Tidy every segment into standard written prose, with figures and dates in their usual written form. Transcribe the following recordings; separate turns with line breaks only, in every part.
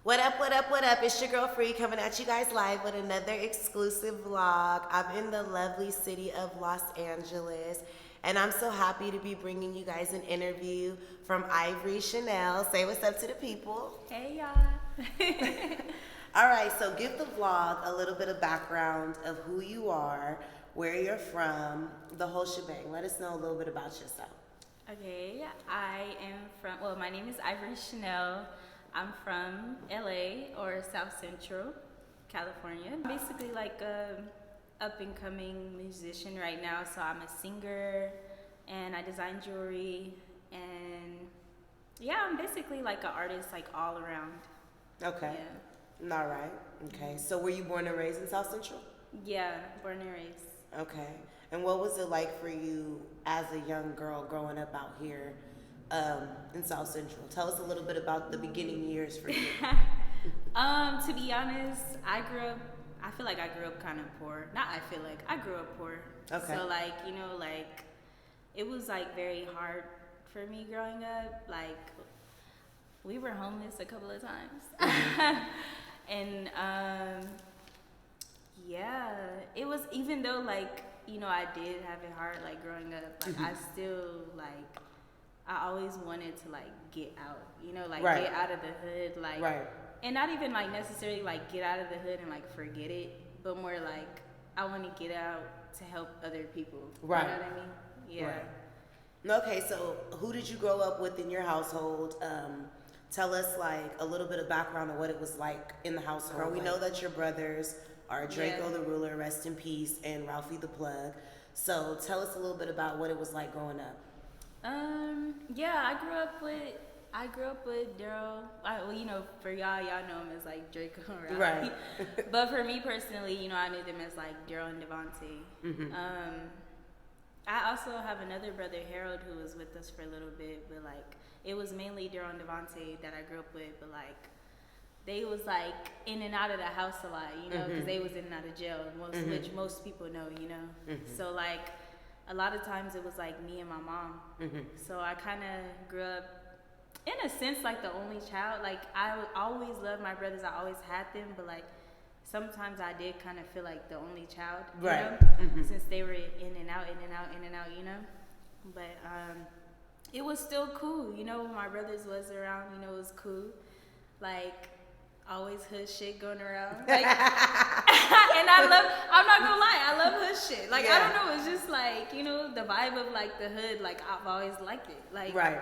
What up, what up, what up? It's your girl Free coming at you guys live with another exclusive vlog. I'm in the lovely city of Los Angeles, and I'm so happy to be bringing you guys an interview from Ivory Channell. Say what's up to the people.
Hey, y'all.
All right, so give the vlog a little bit of background of who you are, where you're from, the whole shebang. Let us know a little bit about yourself.
Okay, I am from, well, my name is Ivory Channell. I'm from LA or South Central, California. I'm basically like a up-and-coming musician right now. So I'm a singer and I design jewelry, and yeah, I'm basically like an artist, like all around.
Okay.
Yeah.
All right. Okay. So were you born and raised in South Central?
Yeah, born and raised.
Okay. And what was it like for you as a young girl growing up out here in South Central? Tell us a little bit about the beginning years for you.
To be honest, I feel like I grew up kind of poor. I grew up poor.
Okay.
So like, it was like very hard for me growing up. Like, we were homeless a couple of times. And yeah, it was, even though like, I did have it hard like growing up, like I still like, I always wanted to like get out,
Right.
get out of the hood, like,
Right.
and not even like necessarily like get out of the hood and like forget it, but more like I want to get out to help other people.
Right.
You know what I mean? Yeah.
Right. Okay, so who did you grow up with in your household? Tell us like a little bit of background on what it was like in the household. We know that your brothers are Draco the Ruler, rest in peace, and Ralphie the Plug. So tell us a little bit about what it was like growing up.
Yeah, I grew up with Daryl. Well, for y'all know him as like Draco and Ralphie.
Right.
But for me personally, I knew them as like Daryl and Devontae. I also have another brother, Harold, who was with us for a little bit, but like it was mainly Daryl and Devontae that I grew up with. But like they was like in and out of the house a lot, because they was in and out of jail, which most people know, So like a lot of times it was like me and my mom. So I kind of grew up, in a sense, like the only child. Like I always loved my brothers. I always had them, but like sometimes I did kind of feel like the only child,
Right.
Since they were in and out, But it was still cool, when my brothers was around. It was cool. Like always hood shit going around. Like, and I'm not gonna lie, I love hood shit. Like, I don't know, it's just like, the vibe of like the hood, like I've always liked it. Like,
right.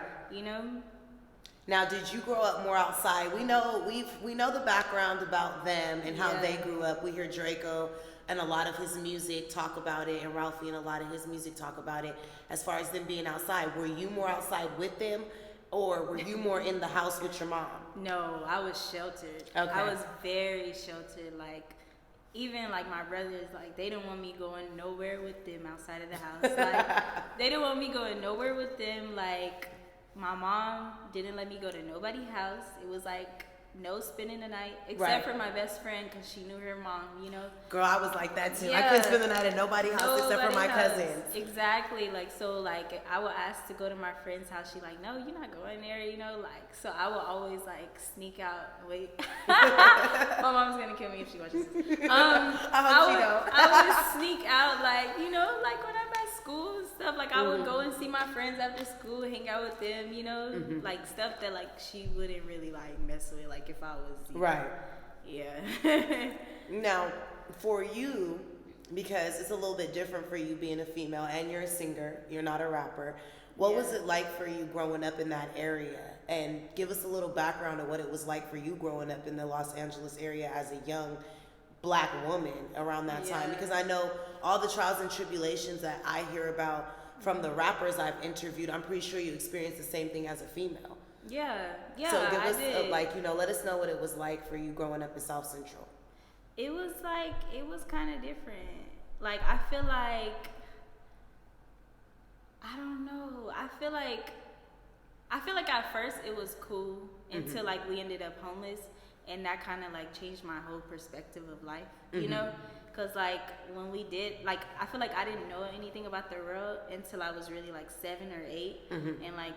Now, did you grow up more outside? We know the background about them and how they grew up. We hear Draco and a lot of his music talk about it, and Ralphie and a lot of his music talk about it. As far as them being outside, were you more outside with them, or were you more in the house with your mom?
No, I was sheltered.
Okay.
I was very sheltered. Like, even like my brothers, like they didn't want me going nowhere with them outside of the house. Like, they didn't want me going nowhere with them. Like, my mom didn't let me go to nobody's house. It was like no spending the night, except for my best friend, because she knew her mom,
Girl, I was like that too.
Yeah.
I couldn't spend the night at nobody's house except for my cousins.
Exactly. Like, so like I would ask to go to my friend's house. She like, no, you're not going there, like, so I would always like sneak out and wait. My mom's gonna kill me if she watches this. I would sneak out, like, like when I'm at school and stuff, like I would go and see my friends after school, hang out with them, like stuff that like she wouldn't really like mess with, like if I was
right.
Yeah.
Now, for you, because it's a little bit different for you being a female and you're a singer, you're not a rapper. What was it like for you growing up in that area? And give us a little background of what it was like for you growing up in the Los Angeles area as a young Black woman around that time. Because I know all the trials and tribulations that I hear about from the rappers I've interviewed, I'm pretty sure you experienced the same thing as a female.
Yeah,
So give us,
I did.
let us know what it was like for you growing up in South Central.
It was kind of different. Like, I feel like, I don't know. I feel like at first it was cool until like we ended up homeless, and that kind of like changed my whole perspective of life, Because like when we did, like I feel like I didn't know anything about the world until I was really like 7 or 8, and like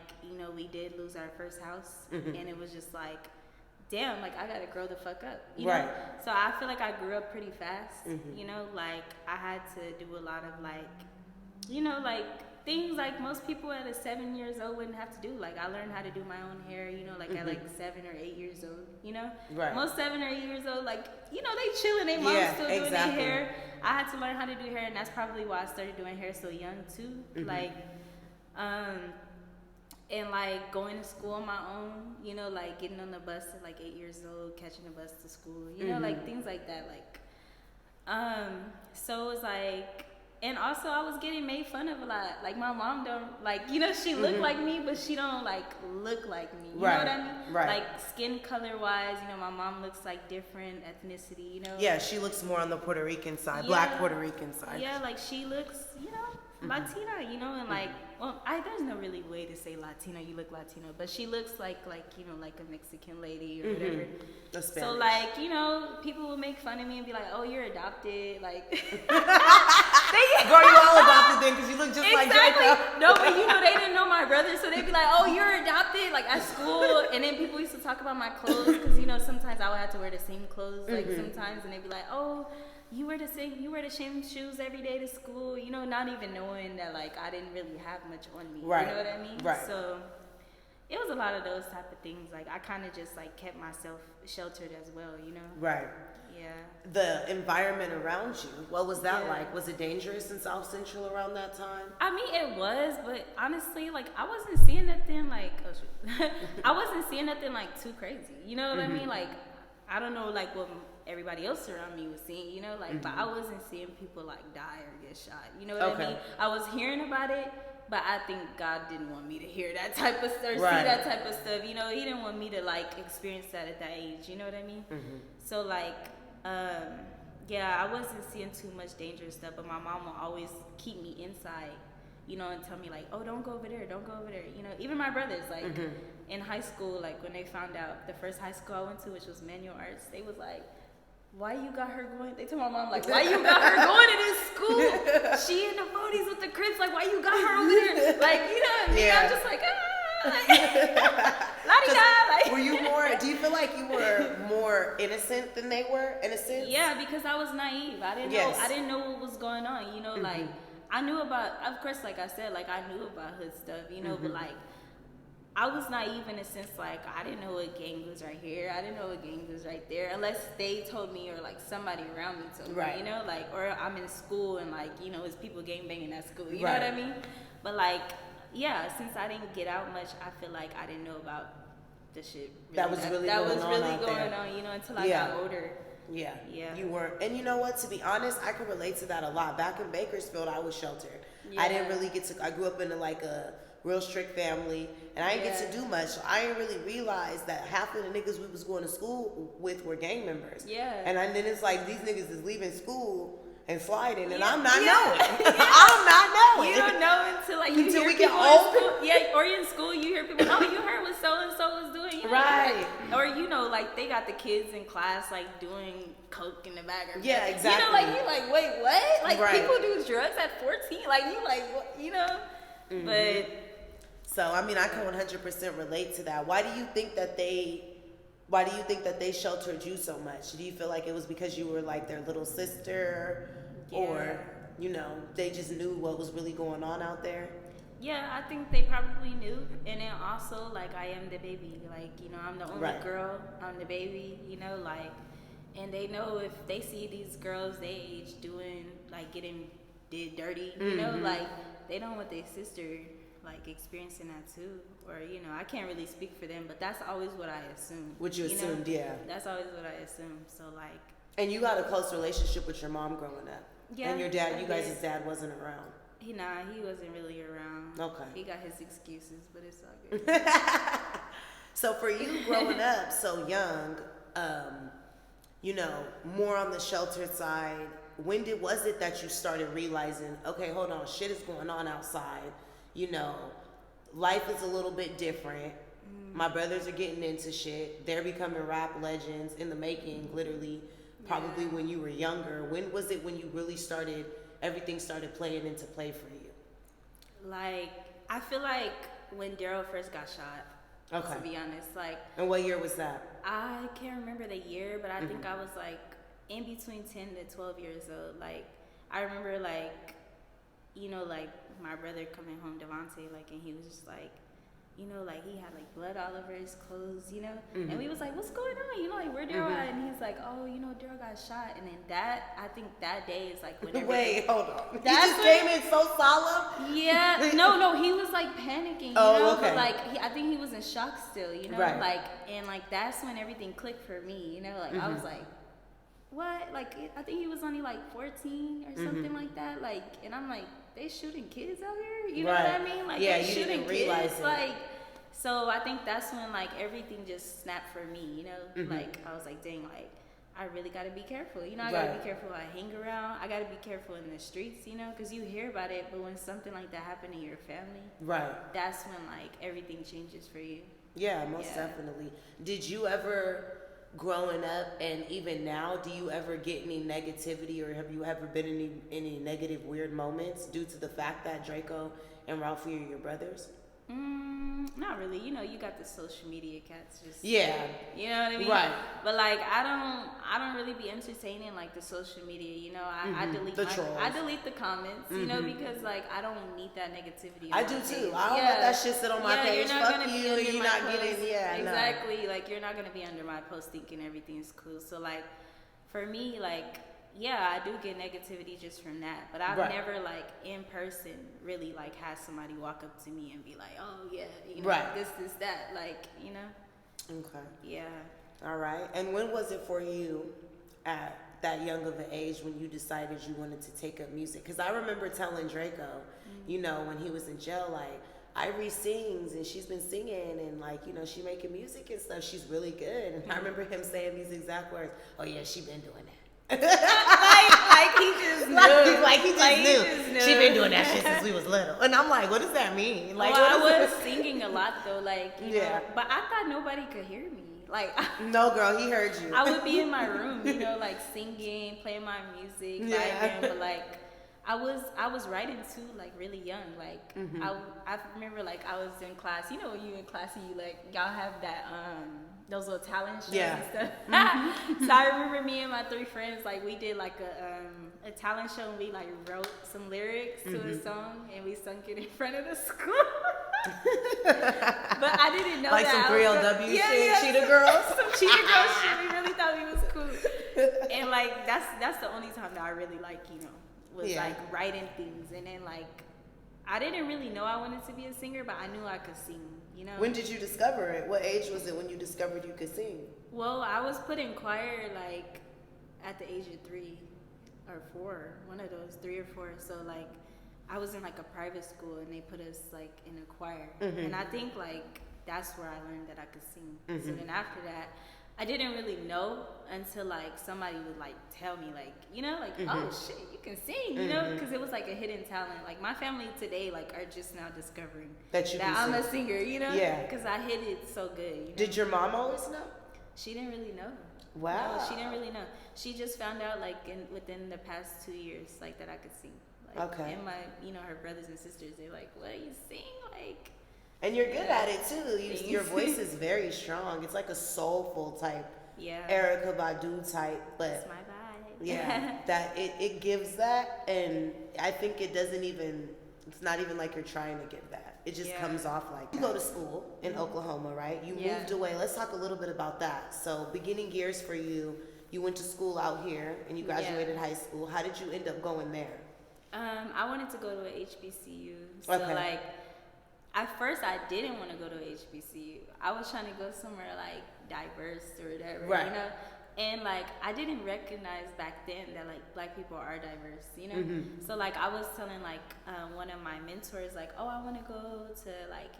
we did lose our first house, and it was just like damn, like I gotta grow the fuck up, you
Right.
know. So I feel like I grew up pretty fast,
Mhm.
you know. Like I had to do a lot of like, you know, like things like most people at a 7 years old wouldn't have to do. Like I learned how to do my own hair, you know, like at like 7 or 8 years old, you know.
Right.
Most 7 or 8 years old, like, you know, they chilling, they mom's still doing their hair. I had to learn how to do hair, and that's probably why I started doing hair so young too. Like, and like going to school on my own, you know, like getting on the bus at like 8 years old, catching the bus to school, you know, like things like that. Like, so it was like, and also I was getting made fun of a lot. Like my mom don't, like, you know, she look like me, but she don't like look like me. You know what I mean?
Right.
Like skin color wise, you know, my mom looks like different ethnicity, you know?
Yeah, she looks more on the Puerto Rican side,
Yeah.
Black Puerto Rican side.
Yeah, like she looks, you know, Latina, you know, and like, well, there's no really way to say Latina, you look Latino, but she looks like, you know, like a Mexican lady or whatever. So like, you know, people would make fun of me and be like, oh, you're adopted, like.
Girl, you all adopted then because you look just like Draco.
No, but you know, they didn't know my brother, so they'd be like, oh, you're adopted, like at school. And then people used to talk about my clothes because, you know, sometimes I would have to wear the same clothes, like sometimes, and they'd be like, oh, you wear the same shoes every day to school, you know, not even knowing that like I didn't really have much on me.
Right.
You know what I mean?
Right.
So it was a lot of those type of things. Like I kind of just like kept myself sheltered as well, you know?
Right.
Yeah.
The environment around you, what was that like? Was it dangerous in South Central around that time?
I mean, it was, but honestly, like, I wasn't seeing nothing, like, I wasn't seeing nothing, like, too crazy. You know what I mean? Like, I don't know, like, what everybody else around me was seeing, you know? Like, but I wasn't seeing people, like, die or get shot. You know what I mean? I was hearing about it, but I think God didn't want me to hear that type of stuff, see that type of stuff. You know, he didn't want me to, like, experience that at that age. You know what I mean? So, like, yeah, I wasn't seeing too much dangerous stuff, but my mom will always keep me inside, you know, and tell me like, oh, don't go over there, don't go over there. You know, even my brothers, like in high school, like when they found out the first high school I went to, which was manual arts, they was like, why you got her going? They told my mom like, why you got her going to this school? She in the 40s with the Crips, like, why you got her over there? Like, you know what I mean? I'm just like, like,
were you more, do you feel like you were more innocent than they were? Innocent?
Yeah, because I was naive. I didn't know what was going on, you know, like I knew about, of course, like I said, like I knew about hood stuff, you know, but like I was naive in a sense, like I didn't know what gang was right here. I didn't know what gang was right there unless they told me or like somebody around me told me, you know, like, or I'm in school and like, you know, it's people gang banging at school, you know what I mean? But like, yeah, since I didn't get out much, I feel like I didn't know about the shit
that was really going
on, you know, until I got older.
Yeah, you weren't. And you know what, to be honest, I can relate to that a lot. Back in Bakersfield, I was sheltered. I didn't really get to, I grew up in like a real strict family, and I didn't get to do much. So I didn't really realize that half of the niggas we was going to school with were gang members. And then it's like, these niggas is leaving school and sliding, and I'm not knowing. I'm not knowing.
You don't know until like you
until
hear
we get
people
old.
in school. Yeah, or you're in school, you hear people, oh, you heard what so and so was doing, you know, like, or you know, like they got the kids in class like doing coke in the bag or
exactly.
You know, like you like, wait, what? Like people do drugs at 14, like you like, what? You know, but.
So I mean, I can 100% relate to that. Why do you think that they sheltered you so much? Do you feel like it was because you were like their little sister, or you know, they just knew what was really going on out there?
Yeah, I think they probably knew, and then also like I am the baby, like, you know, I'm the only girl, I'm the baby, you know, like, and they know if they see these girls their age doing like did dirty, you know, like they don't want their sister like experiencing that too, or you know, I can't really speak for them, but that's always what I assumed.
What you assumed,
That's always what I assumed. So like. And
you got a close relationship with your mom growing up.
Yeah.
And your dad, you guys' dad wasn't around.
He wasn't really around.
Okay.
He got his excuses, but it's all good.
So for you growing up so young, you know, more on the sheltered side, when was it that you started realizing, okay, hold on, shit is going on outside, you know, life is a little bit different. My brothers are getting into shit. They're becoming rap legends in the making, literally, probably when you were younger. When was it when you really everything started playing into play for you?
Like, I feel like when Daryl first got shot, to be honest. Like,
and what year was that?
I can't remember the year, but I think I was like in between 10 to 12 years old. Like, I remember like, you know, like my brother coming home, Devontae, like, and he was just like, you know, like he had like blood all over his clothes, you know, and we was like, what's going on? You know, like where Daryl at? And he's like, oh, you know, Daryl got shot. And then I think that day is like when
Wait, hold on. He just came in so solemn?
Yeah, no, he was like panicking, you know, but like I think he was in shock still, you know, like, and like that's when everything clicked for me, you know, like I was like, what? Like I think he was only like 14 or something like that, like, and I'm like, they shooting kids out here, you know what I mean? Like they shooting kids, like. So I think that's when like everything just snapped for me, you know. Like I was like, dang, like I really gotta be careful, you know. I gotta be careful when I hang around. I gotta be careful in the streets, you know, because you hear about it, but when something like that happened in your family, that's when like everything changes for you. Yeah,
most definitely. Did you ever, growing up and even now, do you ever get any negativity, or have you ever been in any negative weird moments due to the fact that Draco and Ralphie are your brothers?
Not really. You know, you got the social media cats just
you know what I mean?
But like I don't really be entertaining like the social media, you know. I delete I delete the comments, you know, because like I don't need that negativity.
I do too. I don't let that shit sit on my page. Fuck you, you're not getting
exactly. Like you're not gonna be under my post thinking everything's cool. So like for me, like I do get negativity just from that, but I've never like in person really like had somebody walk up to me and be like, oh yeah, you know, this that, like, you know.
Okay.
Yeah.
All right. And when was it for you at that young of an age when you decided you wanted to take up music? Because I remember telling Draco, you know, when he was in jail, like, Ivory sings and she's been singing and like, you know, she making music and stuff. She's really good. And I remember him saying these exact words. Oh yeah, she been doing that.
like he just knew.
Like he just knew. She been doing that shit since we was little. And I'm like, what does that mean? Like,
I was singing a lot though, like, you know, but I thought nobody could hear me. Like,
no girl, he heard you.
I would be in my room, you know, like singing, playing my music, vibing, but like I was writing too, like really young. Like I remember like I was in class. You know when you in class and you like y'all have that those little talent shows and stuff. So I remember me and my 3 friends, like we did like a talent show and we like wrote some lyrics to a song and we sung it in front of the school. But I didn't know
like
that.
Some 3LW shit, Cheetah Girls.
Some Cheetah Girls shit. We really thought we was cool. And like that's the only time that I really like, you know, was like writing things. And then like I didn't really know I wanted to be a singer, but I knew I could sing, you know.
When did you discover it? What age was it when you discovered you could sing?
Well, I was put in choir like at the age of 3 or 4, one of those, 3 or 4. So like I was in like a private school and they put us like in a choir. And I think like that's where I learned that I could sing. So then after that, I didn't really know until like somebody would like tell me like, you know, like, oh shit, you can sing, you know, because it was like a hidden talent. Like my family today like are just now discovering that I'm a singer, you know, because I hid it so good. You know?
Did your mom always know?
She didn't really know.
Wow.
No, she didn't really know. She just found out like within the past 2 years like that I could sing. Like, and my, you know, her brothers and sisters, they're like, what, you sing? Like.
And you're good at it too. Your voice is very strong. It's like a soulful type. Erykah Badu type, but
that's my vibe.
Yeah, that it gives that, and I think it doesn't even. It's not even like you're trying to give that. It just comes off like that. You go to school in Oklahoma, right? You moved away. Let's talk a little bit about that. So, beginning years for you. You went to school out here, and you graduated high school. How did you end up going there?
I wanted to go to a HBCU. So like. At first, I didn't want to go to HBCU. I was trying to go somewhere like diverse or whatever, you know. And like I didn't recognize back then that like black people are diverse, you know. So like I was telling like one of my mentors like, oh, I want to go to like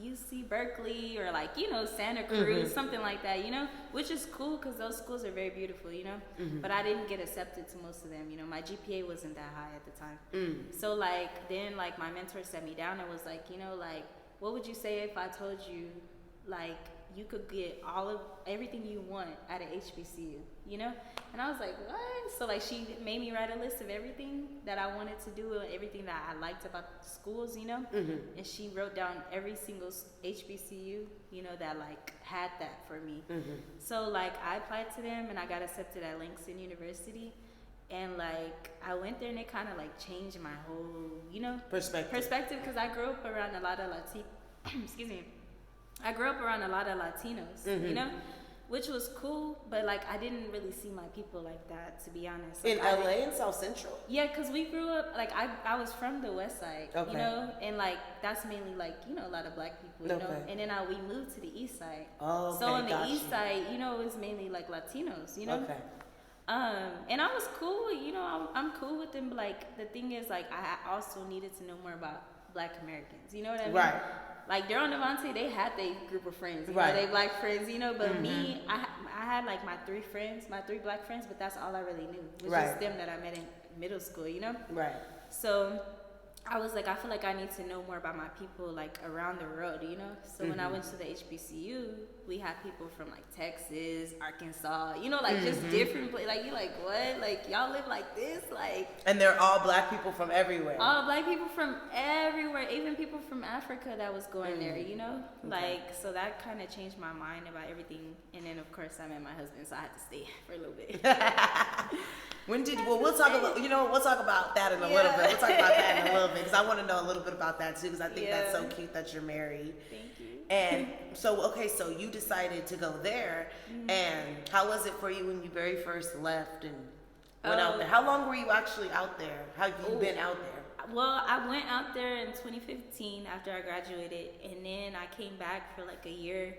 UC Berkeley or like, you know, Santa Cruz, something like that, you know, which is cool because those schools are very beautiful, you know. But I didn't get accepted to most of them, you know. My GPA wasn't that high at the time. So like then like my mentor sat me down and was like, you know, like what would you say if I told you like you could get everything you want at an HBCU, you know? And I was like, what? So like she made me write a list of everything that I wanted to do and everything that I liked about schools, you know? And she wrote down every single HBCU, you know, that like had that for me. So like I applied to them and I got accepted at Langston University. And like I went there and it kind of like changed my whole, you know, perspective, because I grew up around a lot of excuse me. I grew up around a lot of Latinos, you know, which was cool, but like I didn't really see my people like that, to be honest. Like,
in LA and South Central?
Yeah, because we grew up, like I was from the West Side, you know, and like that's mainly like, you know, a lot of black people, you know, and then we moved to the East Side.
Oh, okay,
so on the East Side, you know, it was mainly like Latinos, you know. And I was cool, you know, I'm cool with them, but like the thing is, like I also needed to know more about Black Americans, you know what I mean? Right. Like Daryl and Devontae, they had their group of friends, you know, they black friends, you know, but me, I had like my three black friends, but that's all I really knew. It was just them that I met in middle school, you know? Right. So I was like, I feel like I need to know more about my people, like around the world, you know? So when I went to the HBCU, we had people from like Texas, Arkansas, you know, like just different places. Like, you're like, what? Like, y'all live like this? Like.
And they're all black people from everywhere.
All black people from everywhere, even people from Africa that was going there, you know? Like, so that kind of changed my mind about everything. And then, of course, I met my husband, so I had to stay for a little bit.
We'll talk about, you know, we'll talk about that in a little bit. We'll talk about that in a little bit, because I want to know a little bit about that too, because I think that's so cute that you're married.
Thank you.
And so, okay, so you decided to go there, and how was it for you when you very first left and went out there? How long were you actually out there? How have you been out there?
Well, I went out there in 2015 after I graduated, and then I came back for like a year.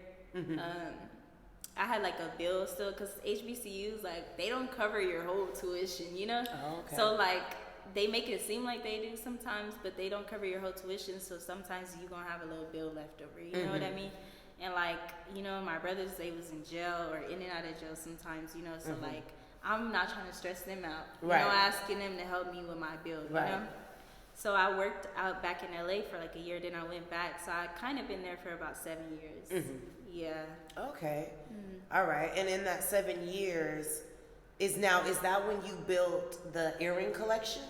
I had like a bill still, because HBCUs, like, they don't cover your whole tuition, you know? Oh, okay. So like, they make it seem like they do sometimes, but they don't cover your whole tuition, so sometimes you're gonna have a little bill left over, you know what I mean? And like, you know, my brothers, they was in jail or in and out of jail sometimes, you know, so like, I'm not trying to stress them out, you know, asking them to help me with my bill, you know? So I worked out back in LA for like a year, then I went back, so I kind of been there for about 7 years. Yeah. Okay. All right. And in that 7 years, is that when you built the earring collection?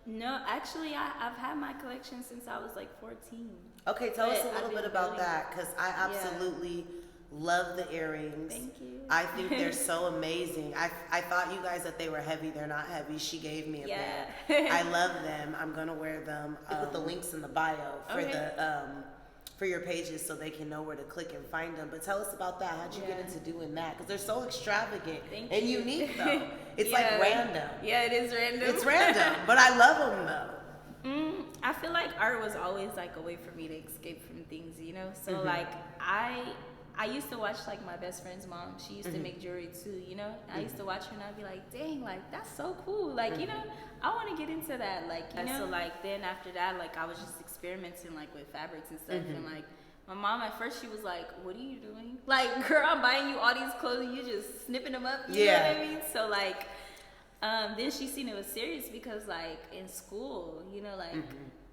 No, actually, I've had my collection since I was like 14. Okay, tell us a little bit about that, because I absolutely love the earrings. Thank you. I think they're so amazing. I thought you guys that they were heavy. They're not heavy. She gave me a pair. I love them. I'm gonna wear them. Put the links in the bio for for your pages, so they can know where to click and find them. But tell us about that. How'd you get into doing that? Because they're so extravagant and unique, though. It's like random. Yeah, it is random. It's random, but I love them though. I feel like art was always like a way for me to escape from things, you know. So like I used to watch like my best friend's mom. She used to make jewelry too, you know. I used to watch her and I'd be like, dang, like that's so cool. Like, you know, I want to get into that. Like, you know. So like then after that, like I was just experimenting like with fabrics and stuff. And like my mom at first, she was like, what are you doing? Like, girl, I'm buying you all these clothes and you just snipping them up. You know what I mean? So like then she seen it was serious, because like in school, you know, like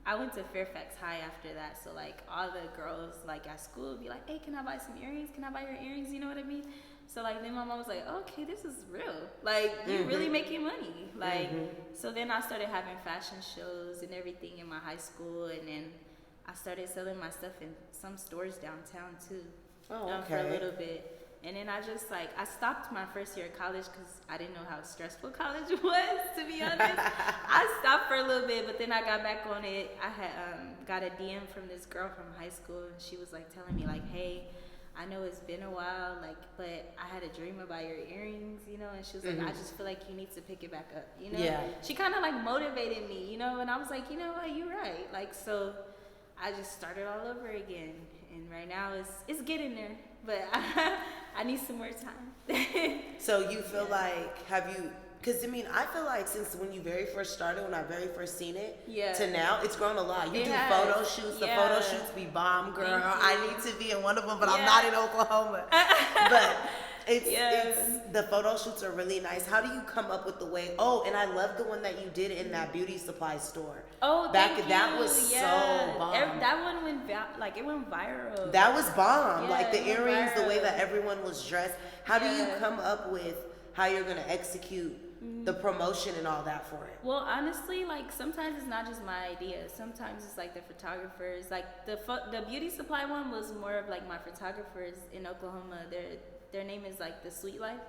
I went to Fairfax High after that, so like all the girls like at school would be like, hey, can I buy some earrings? Can I buy your earrings? You know what I mean? So like then my mom was like, okay, this is real. Like you're really making money. Like so then I started having fashion shows and everything in my high school, and then I started selling my stuff in some stores downtown too. For a little bit. And then I just like, I stopped my first year of college because I didn't know how stressful college was, to be honest. I stopped for a little bit, but then I got back on it. I had got a DM from this girl from high school, and she was like telling me like, hey, I know it's been a while, like, but I had a dream about your earrings, you know, and she was like, I just feel like you need to pick it back up, you know? Yeah. She kind of like motivated me, you know, and I was like, you know what, you're right. Like, so I just started all over again, and right now it's getting there, but I need some more time. So you feel like, because I mean, I feel like since when you very first started, when I very first seen it, to now, it's grown a lot. You do photo shoots. The photo shoots be bomb, girl. I need to be in one of them, but I'm not in Oklahoma.
It's the photo shoots are really nice. How do you come up with the way? Oh, and I love the one that you did in that beauty supply store.
Oh,
that was so bomb.
That one went it went viral.
That was bomb.
Yeah,
like the earrings, the way
viral.
that everyone was dressed. How do you come up with how you're gonna execute the promotion and all that for it?
Well, honestly, like sometimes it's not just my idea. Sometimes it's like the photographers. Like the beauty supply one was more of like my photographers in Oklahoma. Their name is like the Sweet Life.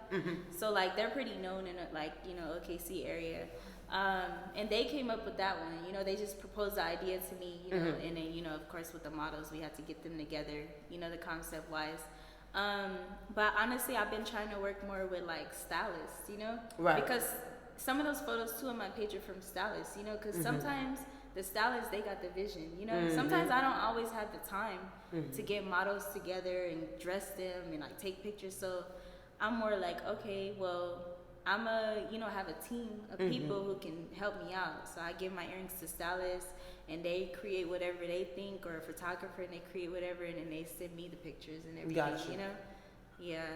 So like they're pretty known in like OKC area. And they came up with that one. They just proposed the idea to me. And then of course with the models we had to get them together. The concept wise. But honestly, I've been trying to work more with like stylists,
Right.
Because some of those photos too on my page are from stylists, because sometimes the stylists, they got the vision, sometimes I don't always have the time to get models together and dress them and like take pictures. So I'm more like, okay, well, I'm have a team of people who can help me out. So I give my earrings to stylists and they create whatever they think, or a photographer and they create whatever, and then they send me the pictures and everything,
Gotcha.
Yeah.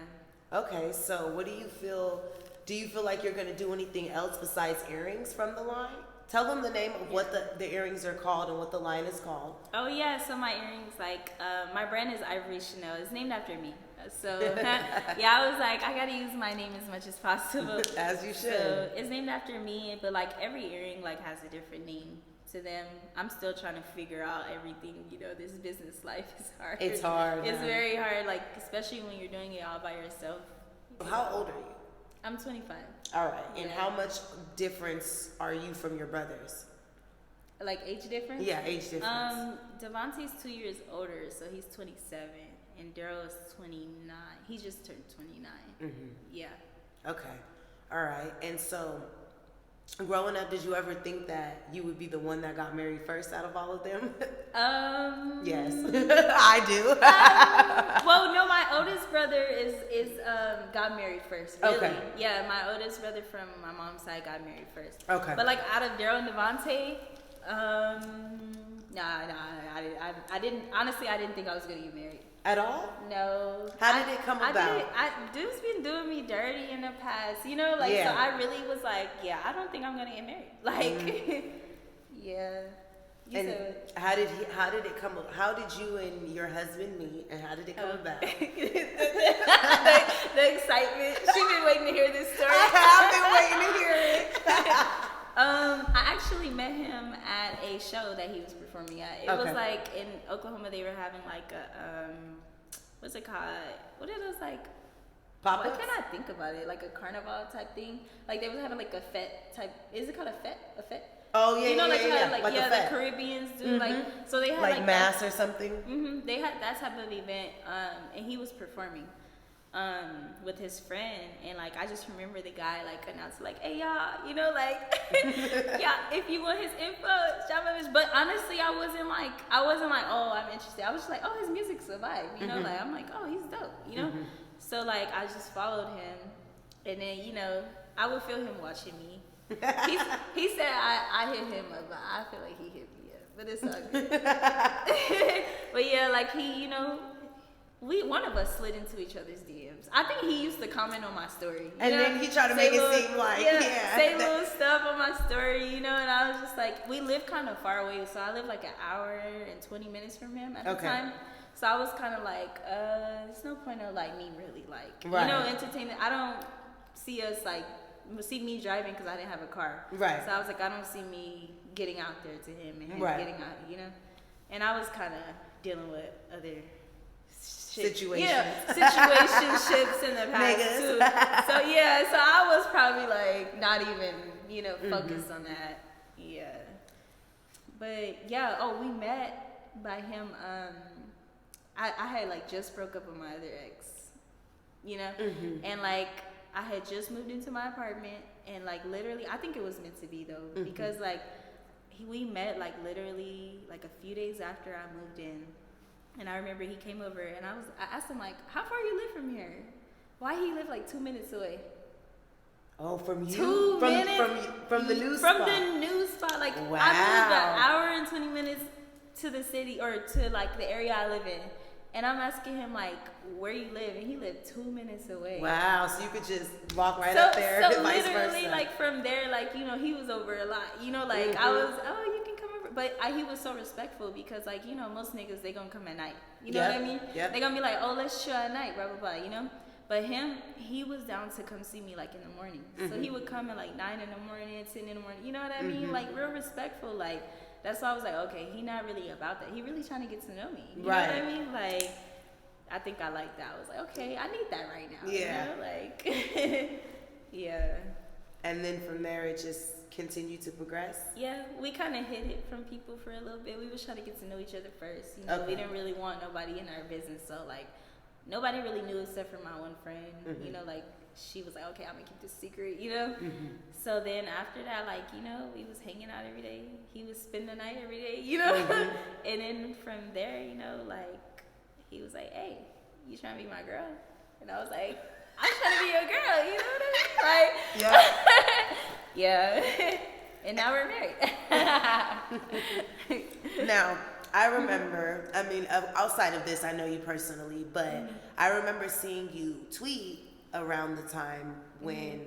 Okay, so what do you feel? Do you feel like you're going to do anything else besides earrings from the line? Tell them the name of what the earrings are called and what the line is called.
Oh, yeah. So my earrings, my brand is Ivory Channell. It's named after me. So, yeah, I was like, I got to use my name as much as possible.
As you should.
So it's named after me, but every earring has a different name to them. I'm still trying to figure out everything. This business life is hard.
It's hard.
It's very hard, especially when you're doing it all by yourself.
How old are you?
I'm 25.
All right. And how much difference are you from your brothers?
Age difference?
Yeah, age difference.
Devontae's 2 years older, so he's 27, and Daryl is 29. He just turned 29. Yeah.
Okay. All right. And so, growing up, did you ever think that you would be the one that got married first out of all of them? Yes, I do.
Well, no, my oldest brother is got married first. Really. Okay. Yeah, my oldest brother from my mom's side got married first.
Okay.
But out of Daryl and Devontae, I didn't. Honestly, I didn't think I was gonna get married.
At all?
No.
How did it come about?
Dude's been doing me dirty in the past, So I really was like, yeah, I don't think I'm gonna get married. Yeah.
And how did it come? How did you and your husband meet, and how did it come about?
The excitement. She's been waiting to hear this story.
I've been waiting to hear it.
I actually met him at a show that he was performing at. It was in Oklahoma. They were having a what's it called? What are those
Pop-ups?
Why can't I think about it? Like a carnival type thing. They was having a fete type. Is it called a fete? A fete?
Oh yeah,
the Caribbeans do so they had
mass or something.
They had that type of event, and he was performing with his friend, and I just remember the guy announced hey y'all, yeah, if you want his info, but honestly I wasn't like oh I'm interested. I was just oh his music's a vibe, I'm like oh he's dope, so I just followed him, and then I would feel him watching me. He said I hit him up, but I feel like he hit me up. But it's all good. But yeah, he, one of us slid into each other's DMs. I think he used to comment on my story.
And then he tried to make it seem like,
say little stuff on my story, and I was just we live kind of far away, so I live an hour and 20 minutes from him at the time. So I was kind of there's no point of me really entertaining. I don't see us see me driving because I didn't have a car. Right. So I was I don't see me getting out there to him and him getting out, And I was kind of dealing with other
situations.
Yeah, situationships in the past too. So yeah, so I was probably not even, focused on that. Yeah. But yeah, we met by him. I had just broke up with my other ex, and I had just moved into my apartment, and literally, I think it was meant to be though, because we met literally a few days after I moved in, and I remember he came over, and I asked him how far you live from here? Why he live 2 minutes away?
Oh, from you?
2 minutes
from the news spot.
From the news spot,
wow.
I moved an hour and 20 minutes to the city, or to the area I live in. And I'm asking him, like, where you live? And he lived 2 minutes away.
Wow, so you could just walk right up there
So
and vice
literally,
versa.
like, from there, like, you know, he was over a lot. You know, like, I was, oh, you can come over. But he was so respectful because, like, you know, most niggas, they gonna come at night. You know what I mean?
Yep.
They gonna be like, oh, let's chill at night, blah, blah, blah, you know? But him, he was down to come see me, like, in the morning. So he would come at, like, 9 in the morning, 10 in the morning. You know what I mean? Like, real respectful. Like, that's why I was like, okay, he not really about that. He really trying to get to know me. You know what I mean? Like, I think I like that. I was like, okay, I need that right now.
Yeah.
You know? Like, yeah.
And then from there, it just continued to progress?
Yeah, we kind of hid it from people for a little bit. We was trying to get to know each other first. You know, we didn't really want nobody in our business. So, like, nobody really knew except for my one friend. You know, like, she was like, okay, I'm going to keep this secret, you know? So then after that, like, you know, we was hanging out every day. He would spend the night every day, you know? And then from there, you know, like, he was like, hey, you trying to be my girl? And I was like, I'm trying to be your girl, you know what I mean? Like, yeah. And now we're married.
Now, I remember, I mean, outside of this, I know you personally, but I remember seeing you tweet around the time when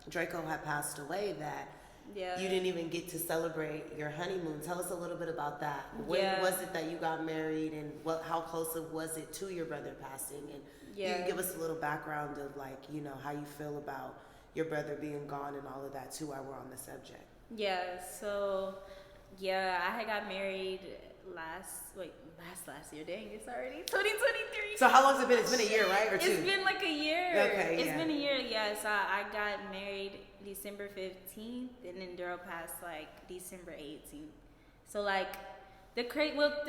Draco had passed away that you didn't even get to celebrate your honeymoon. Tell us a little bit about that. When was it that you got married, and how close was it to your brother passing? And you can give us a little background of, like, you know, how you feel about your brother being gone and all of that too, while we're on the subject.
Yeah, so I had got married last year. Dang, it's already 2023.
So how long has it been? It's been a year, right? Or two?
It's been like a year.
Okay,
It's been a year, yeah. So I got married December 15th, and then Daryl passed like December 18th. So like the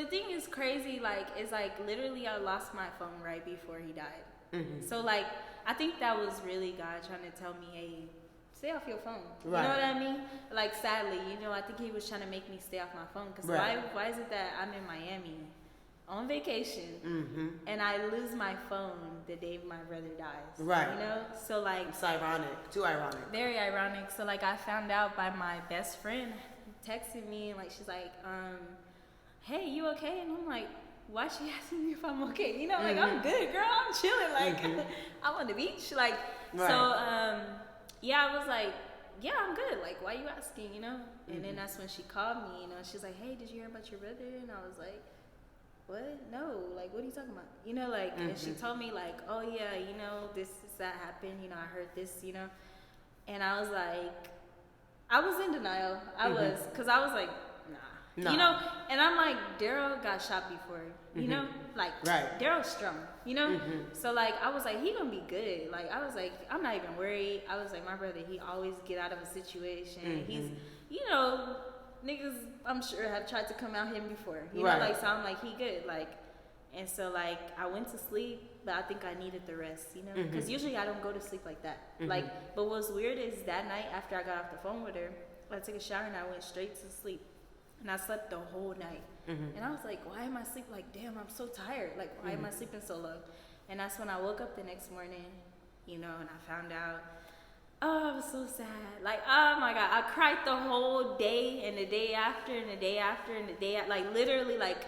thing is crazy. Like, it's like literally I lost my phone right before he died. So like I think that was really God trying to tell me, hey, stay off your phone. You know what I mean? Like, sadly, you know, I think he was trying to make me stay off my phone. Because why is it that I'm in Miami on vacation and I lose my phone the day my brother dies?
Right.
You know? So, like...
It's ironic. Too ironic.
Very ironic. So, like, I found out by my best friend texting me, and, like, she's like, hey, you okay? And I'm like, why she asking me if I'm okay? You know, like, I'm good, girl. I'm chilling. Like, I'm on the beach. Like, so, yeah, I was like, yeah, I'm good. Like, why you asking, you know? And then that's when she called me, you know. She's like, hey, did you hear about your brother? And I was like, what? No. Like, what are you talking about? You know, like, and she told me, like, oh, yeah, you know, that happened. You know, I heard this, you know. And I was like, I was in denial. Because I was like, nah. You know, and I'm like, Daryl got shot before, you know? Like, Daryl's strong, you know? So, like, I was like, he gonna be good. Like, I was like, I'm not even worried. I was like, my brother, he always get out of a situation. He's, you know, niggas, I'm sure, have tried to come out him before. You know, like, so I'm like, he good. Like, and so, like, I went to sleep, but I think I needed the rest, you know? Because usually I don't go to sleep like that. Like, but what's weird is that night after I got off the phone with her, I took a shower and I went straight to sleep. And I slept the whole night. And I was like, why am I sleeping? Like, damn, I'm so tired. Like, why am I sleeping so low? And that's when I woke up the next morning, you know, and I found out. Oh, I was so sad. Like, oh my God. I cried the whole day and the day after and the day after and the day, like, literally, like,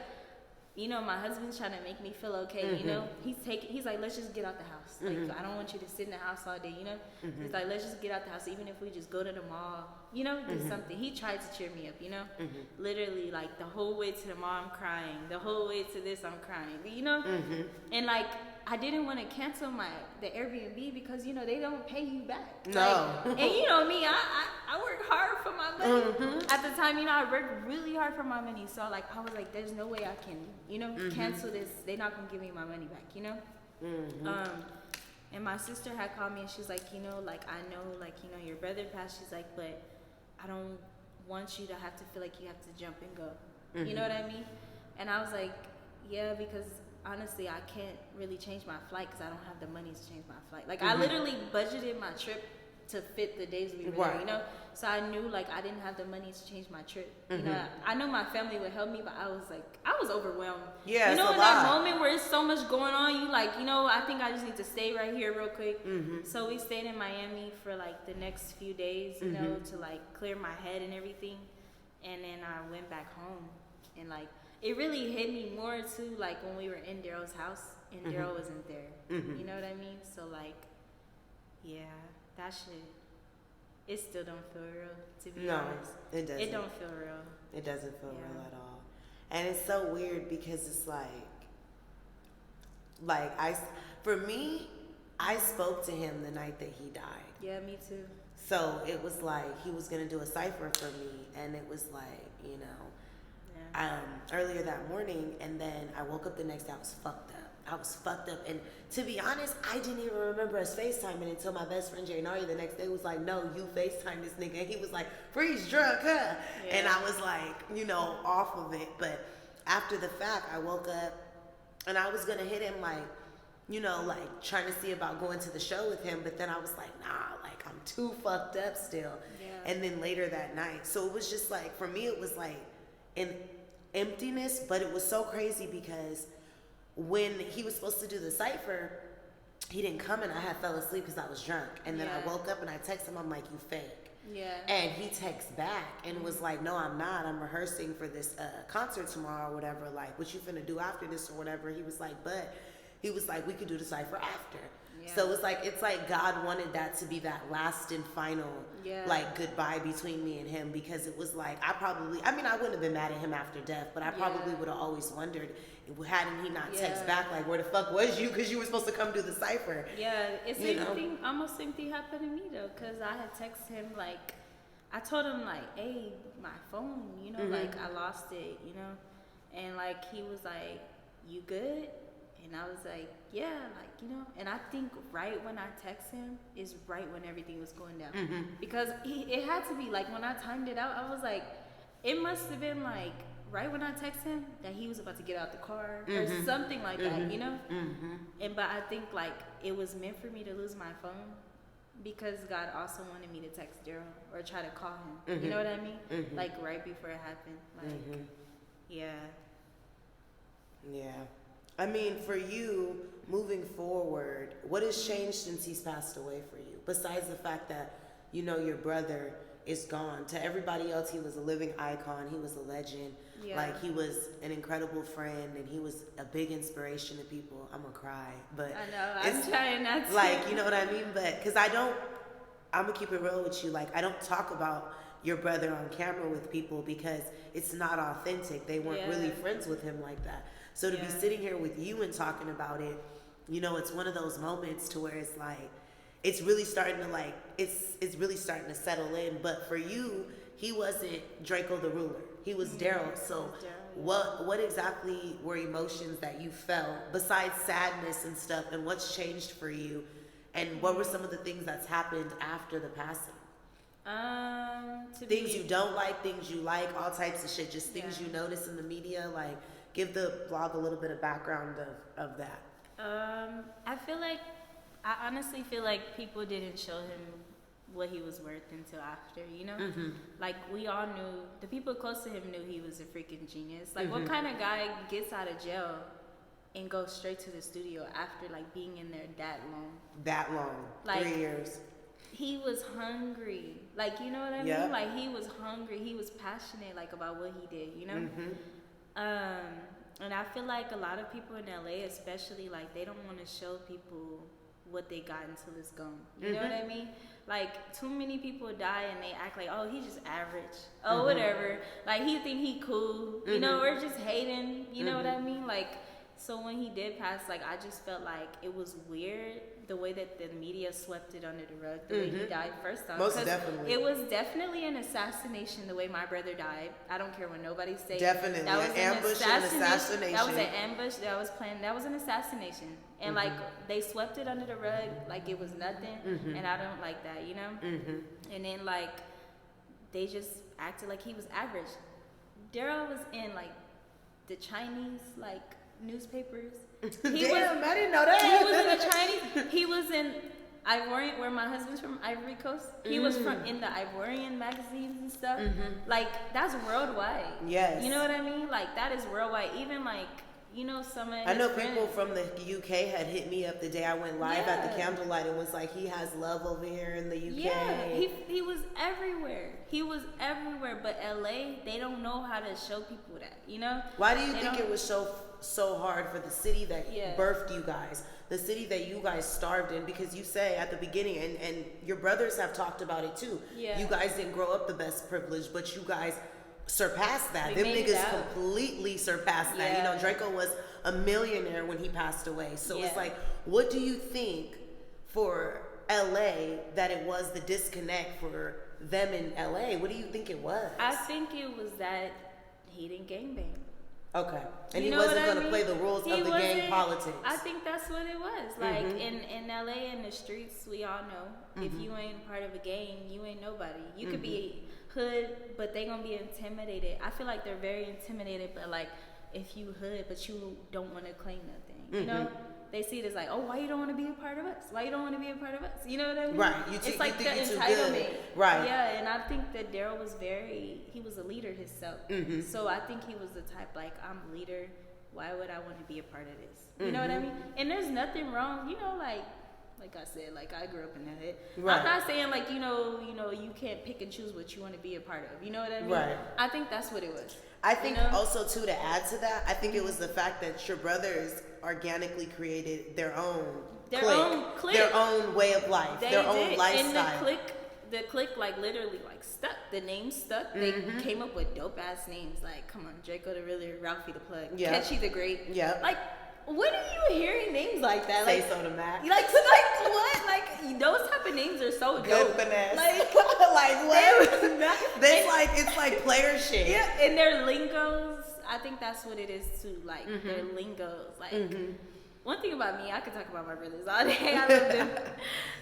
you know, my husband's trying to make me feel okay, you know? He's like, let's just get out the house. Like, I don't want you to sit in the house all day, you know? He's like, let's just get out the house, even if we just go to the mall, you know, do something. He tried to cheer me up, you know? Literally, like, the whole way to the mall, I'm crying. The whole way to this, I'm crying, you know? And, like, I didn't want to cancel the Airbnb because, you know, they don't pay you back.
No.
Like, and you know me, I work hard for my money. At the time, you know, I worked really hard for my money. So, like, I was like, there's no way I can, you know, cancel this. They're not going to give me my money back, you know? And my sister had called me and she's like, you know, like, I know, like, you know, your brother passed. She's like, but I don't want you to have to feel like you have to jump and go. You know what I mean? And I was like, yeah, because honestly, I can't really change my flight because I don't have the money to change my flight. Like, I literally budgeted my trip to fit the days we were there, you know? So I knew, like, I didn't have the money to change my trip. You know, I know my family would help me, but I was, like, I was overwhelmed.
Yeah,
you know,
it's
in
a lot.
that moment where it's so much going on, you, like, you know, I think I just need to stay right here real quick. So we stayed in Miami for, like, the next few days, you know, to, like, clear my head and everything. And then I went back home. And, like, it really hit me more too, like when we were in Daryl's house and Daryl wasn't there. You know what I mean? So like, yeah, that shit, it still don't feel real, to be honest.
It doesn't.
It don't feel real.
It doesn't feel real at all. And it's so weird because it's for me, I spoke to him the night that he died.
Yeah, me too.
So it was like he was gonna do a cipher for me, and it was like, you know, earlier that morning, and then I woke up the next day. I was fucked up, and to be honest, I didn't even remember us FaceTiming until my best friend Jay Nari the next day was like, "No, you FaceTime this nigga," and he was like, "Freeze drunk, huh?" Yeah. And I was like, you know, off of it. But after the fact, I woke up, and I was gonna hit him like, you know, like trying to see about going to the show with him, but then I was like, nah, like I'm too fucked up still. Yeah. And then later that night, so it was just like, for me, it was like an emptiness, but it was so crazy because when he was supposed to do the cipher, he didn't come, and I had fell asleep because I was drunk. And then I woke up and I text him, I'm like, "You fake." Yeah. And he texts back and was like, "No, I'm not. I'm rehearsing for this concert tomorrow or whatever. Like, what you finna do after this or whatever?" He was like, "We could do the cipher after." Yeah. So it's like God wanted that to be that last and final, like, goodbye between me and him, because it was like, I wouldn't have been mad at him after death, but I probably would have always wondered, hadn't he not text back, like, where the fuck was you? Because you were supposed to come do the cipher.
Yeah, it's almost same thing happened to me, though, because I had texted him, like, I told him, like, "Hey, my phone, you know, like, I lost it, you know?" And, like, he was like, "You good?" And I was like, "Yeah, like, you know." And I think right when I text him is right when everything was going down. Because it had to be, like, when I timed it out, I was like, it must have been, like, right when I text him that he was about to get out the car or something like that, you know? But I think, like, it was meant for me to lose my phone because God also wanted me to text Daryl or try to call him. You know what I mean? Like, right before it happened. Like, yeah.
I mean, for you, moving forward, what has changed since he's passed away for you? Besides the fact that, you know, your brother is gone. To everybody else, he was a living icon. He was a legend. Yeah. Like, he was an incredible friend, and he was a big inspiration to people. I'm gonna cry, but
I know, I'm trying not to.
Like, you know what I mean? But, because I'm gonna keep it real with you. Like, I don't talk about your brother on camera with people because it's not authentic. They weren't really friends with him like that. So to be sitting here with you and talking about it, you know, it's one of those moments to where it's like, it's really starting to, like, it's really starting to settle in. But for you, he wasn't Draco the ruler. He was Daryl. So what exactly were emotions that you felt besides sadness and stuff, and what's changed for you? And what were some of the things that's happened after the passing? Things you don't like, things you like, all types of shit, just things you notice in the media, like, give the blog a little bit of background of that.
I honestly feel like people didn't show him what he was worth until after, you know? Like, we all knew, the people close to him knew he was a freaking genius. Like, what kind of guy gets out of jail and goes straight to the studio after, like, being in there that long? That long. Like, 3 years. He was hungry. Like, you know what I mean? Like, he was hungry. He was passionate, like, about what he did, you know? And I feel like a lot of people in LA, especially, like, they don't want to show people what they got until it's gone. You know what I mean? Like, too many people die and they act like, oh, he's just average. Oh, whatever. Like, he think he cool. You know, or just hating. You know what I mean? Like, so when he did pass, like, I just felt like it was weird the way that the media swept it under the rug, the way he died first time.
Most definitely.
It was definitely an assassination the way my brother died. I don't care what nobody says.
Definitely. That was an ambush and assassination.
That was an ambush. That was planned. That was an assassination. And, like, they swept it under the rug like it was nothing. And I don't like that, you know? And then, like, they just acted like he was average. Daryl was in, like, the Chinese, like, newspapers.
I didn't know that.
He was in the Chinese. He was in Ivorian, where my husband's from, Ivory Coast. He was in the Ivorian magazines and stuff. Like, that's worldwide. Yes. You know what I mean? Like, that is worldwide. Even, like, you know, some of his
I know
friends.
people from the UK had hit me up the day I went live at the candlelight and was like, he has love over here in the UK.
Yeah, he was everywhere. He was everywhere. But LA, they don't know how to show people that, you know?
Why do you think it was so hard for the city that birthed you guys, the city that you guys starved in? Because you say at the beginning, and your brothers have talked about it too, you guys didn't grow up the best privilege, but you guys surpassed that. Them niggas completely surpassed that. You know, Draco was a millionaire when he passed away. So it's like, what do you think for LA that it was the disconnect for them in LA? What do you think it was?
I think it was that he didn't gangbang.
Okay. And he wasn't going to play the rules of the gang politics.
I think that's what it was. Like, in LA, in the streets, we all know, if you ain't part of a gang, you ain't nobody. You could be hood, but they gonna be intimidated. I feel like they're very intimidated, but like, if you hood, but you don't want to claim nothing, you know? They see it as like, oh, why you don't want to be a part of us? Why you don't want to be a part of us? You know what I mean?
Right.
It's like the
entitlement. Right.
Yeah, and I think that Daryl was he was a leader himself. So I think he was the type like, I'm a leader. Why would I want to be a part of this? You know what I mean? And there's nothing wrong, you know, like I said, like I grew up in the hood. Right. I'm not saying like, you know, you can't pick and choose what you want to be a part of. You know what I mean? Right. I think that's what it was.
I think also too, to add to that, I think it was the fact that your brothers organically created their own clique, their own way of life, their own lifestyle.
And the clique like literally like stuck. The name stuck. They came up with dope ass names like, come on, Draco the Realer, Ralphie the Plug, Catchy the Great. Yeah. Like, when are you hearing names like that?
Say so to Mac.
Like what? Like those type of names are so dope.
Good finesse. Like what? It's like player shit.
Yeah, and their lingos. I think that's what it is too. Like their lingos. Like one thing about me, I could talk about my brothers all day. I love them.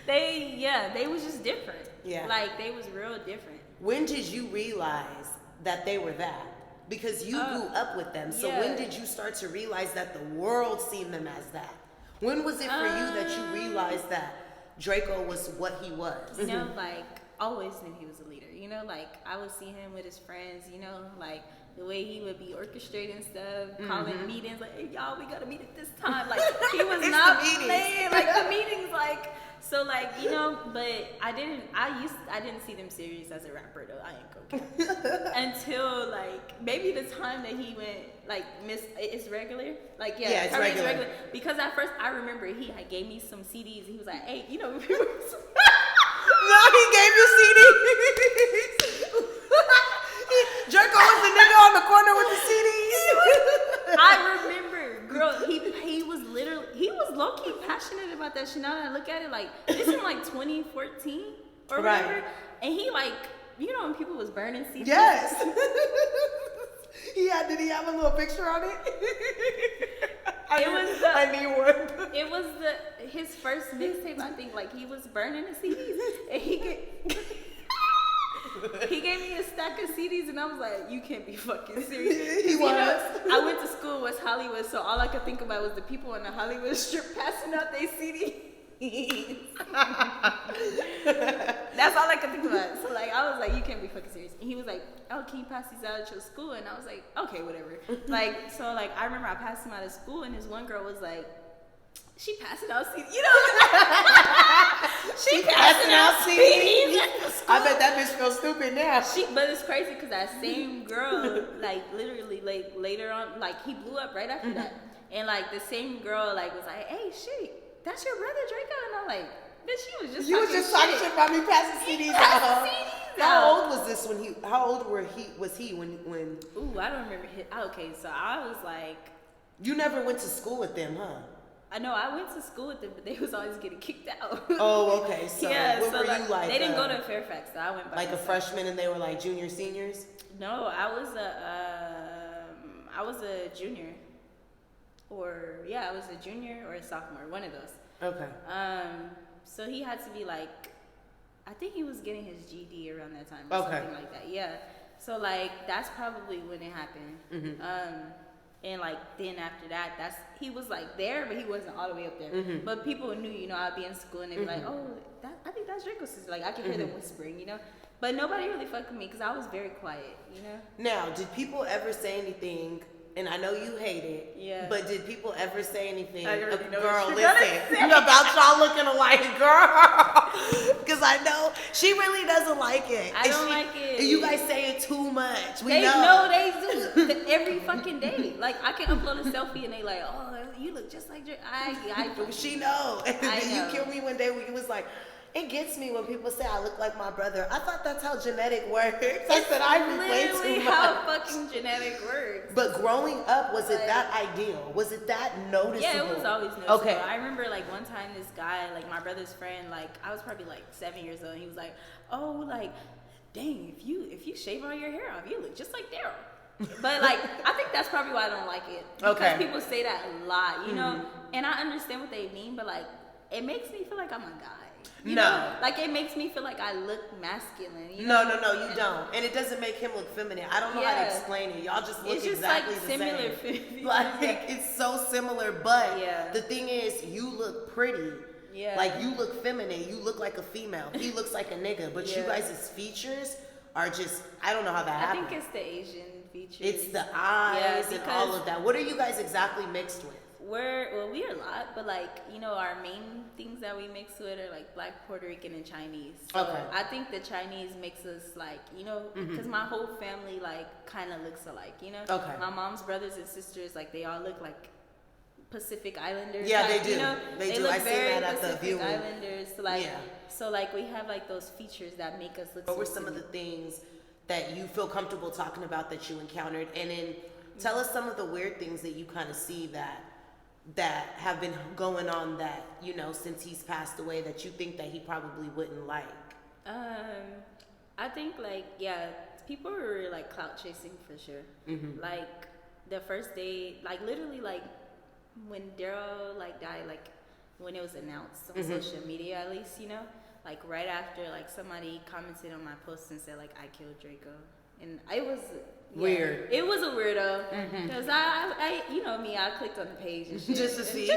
They was just different. Yeah. Like they was real different.
When did you realize that they were that? Because you grew up with them. So when did you start to realize that the world seen them as that? When was it for you that you realized that Draco was what he was?
You know, like, always knew he was a leader. You know, like, I would see him with his friends, you know, like, the way he would be orchestrating stuff, calling meetings, like, hey, y'all, we gotta meet at this time. Like, he was not playing, like, the meetings, like, so, like, you know, but I didn't see them serious as a rapper, though. I ain't gonna until, like, maybe the time that he went, like, it's regular? Like, it's regular. Because at first, I remember he gave me some CDs, and he was like, hey, you know, people...
No, he gave you CDs. Draco was the nigga on the corner with the CDs.
I remember, girl, he was low-key passionate about that shit. Now that I look at it, like, this in like 2014 or whatever. And he like, you know when people was burning CDs?
Yes. Did he have a little picture on it? I need one.
It was his first mixtape, I think. Like, he was burning the CDs. And he gave me a stack of CDs, and I was like, you can't be fucking serious.
He was.
I went to school in West Hollywood, so all I could think about was the people on the Hollywood Strip passing out their CDs. That's all I could think about. So, like, I was like, you can't be fucking serious. And he was like, oh, can you pass these out at your school? And I was like, okay, whatever. Like, so, like, I remember I passed them out of school, and this one girl was like, she passing out CDs. You know? she passing out CDs.
I bet that bitch feels stupid now.
But it's crazy because that same girl, like, literally, like, later on, like, he blew up right after that. And, like, the same girl, like, was like, hey, shit, that's your brother, Draco? And I'm like, bitch, she was just talking shit
about me passing CDs out. How old was this when how old was he when?
Ooh, I don't remember. Okay, so I was like.
You never went to school with them, huh?
I know I went to school with them, but they was always getting kicked out.
Oh, okay. So what were you like?
They didn't go to Fairfax, so I went by
like myself. A freshman, and they were like junior, seniors.
No, I was a junior, I was a junior or a sophomore, one of those. Okay. So he had to be like, I think he was getting his GD around that time or something like that. Yeah. So like that's probably when it happened. And like then after that, he was like there, but he wasn't all the way up there. But people knew, you know, I'd be in school and they'd be like, oh, I think that's Draco's sister. Like I could hear them whispering, you know. But nobody really fucked with me because I was very quiet, you know.
Now, did people ever say anything and I know you hate it.
Yeah.
But did people ever say anything?
I already know
Girl,
what you're gonna
listen,
say.
about y'all looking alike, girl. Because I know she really doesn't like it.
I don't like it.
And you guys say it too much. We
They
know.
know they do every fucking day. Like I can upload a selfie and they like, oh, you look just like
She know. And
I
then
know.
you killed me one day when you was like, it gets me when people say I look like my brother. I thought that's how genetic works. I said I look way
literally
too much.
how fucking genetic works.
But growing up, was it
Like-
that ideal? Was it that noticeable?
Yeah, it was always noticeable.
Okay.
I remember like one time this guy, like my brother's friend, like I was probably like 7 years old, and he was like, "Oh, like, dang, if you shave all your hair off, you look just like Daryl." But like, I think that's probably why I don't like it. Because
Okay.
people say that a lot, you know, and I understand what they mean, but like, it makes me feel like I'm a guy. You
No.
know? Like it makes me feel like I look masculine. You know?
No, you don't. And it doesn't make him look feminine. I don't know how to
Yeah.
explain it. Y'all just look
It's just
exactly
like
the
similar
same.
features.
Like, it's so similar, but
Yeah.
the thing is, you look pretty.
Yeah.
Like, you look feminine. You look like a female. He looks like a nigga. But you
Yeah.
guys' features are just, I don't know how that
I
happened.
think it's the Asian features.
It's the eyes and all
because-
of that. What are you guys exactly mixed with?
We're a lot, but like, you know, our main things that we mix with are like Black, Puerto Rican, and Chinese. So
Okay.
I think the Chinese makes us like, you know, because my whole family like kind of looks alike, you know.
Okay.
My mom's brothers and sisters, like they all look like Pacific Islanders.
Yeah,
type,
they do.
You know?
They do.
Look
I seen
very
that at the
Pacific
viewing.
Islanders. So like,
Yeah.
so like we have like those features that make us look.
What
so
were some of the things that you feel comfortable talking about that you encountered? And then tell us some of the weird things that you kind of see that have been going on that, you know, since he's passed away, that you think that he probably wouldn't like.
I think like people were like clout chasing for sure. Like the first day, like literally like when Daryl like died, like when it was announced on social media at least, you know, like right after like somebody commented on my post and said like I killed Draco, and it was
Weird.
It was a weirdo because I you know me, I clicked on the page and shit
Just to see.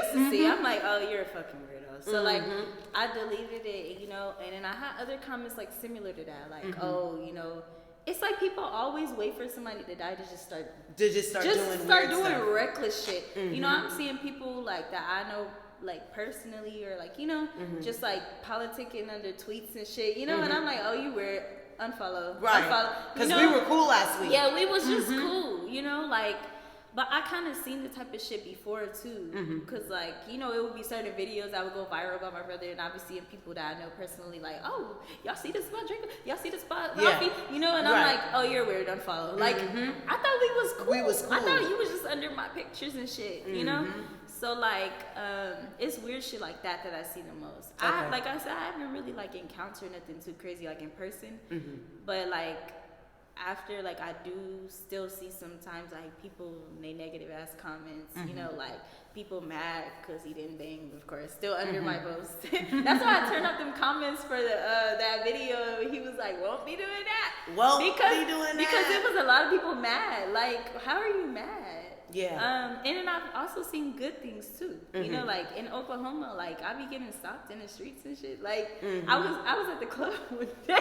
I'm like, oh, you're a fucking weirdo. So like I deleted it, you know, and then I had other comments like similar to that, like oh, you know, it's like people always wait for somebody to die to just start
doing weird stuff.
reckless shit. You know, I'm seeing people like that I know like personally or like, you know, just like politicking under tweets and shit, you know, and I'm like, oh, you weird. Unfollow.
Right. Because we were cool last week.
Yeah, we was just cool, you know, like, but I kind of seen the type of shit before too. Because, like, you know, it would be certain videos that would go viral about my brother, and I'd be seeing people that I know personally, like, oh, y'all see this about Draco? Y'all see this about Ralphie? You know, and I'm like, oh, you're weird, unfollow. Like, I thought we was cool.
We was cool.
I thought you was just under my pictures and shit, you know? So like, it's weird shit like that I see the most.
Okay.
Like I said, I haven't really like encountered nothing too crazy like in person, but like after like I do still see sometimes like people they negative ass comments, you know, like people mad because he didn't bang, of course, still under my post. That's why I turned off them comments for the that video. He was like, "Won't be doing that."
Won't be doing that.
Because it was a lot of people mad. Like, how are you mad?
Yeah.
And then I've also seen good things too. You know, like in Oklahoma, like I be getting stopped in the streets and shit. Like I was at the club one day.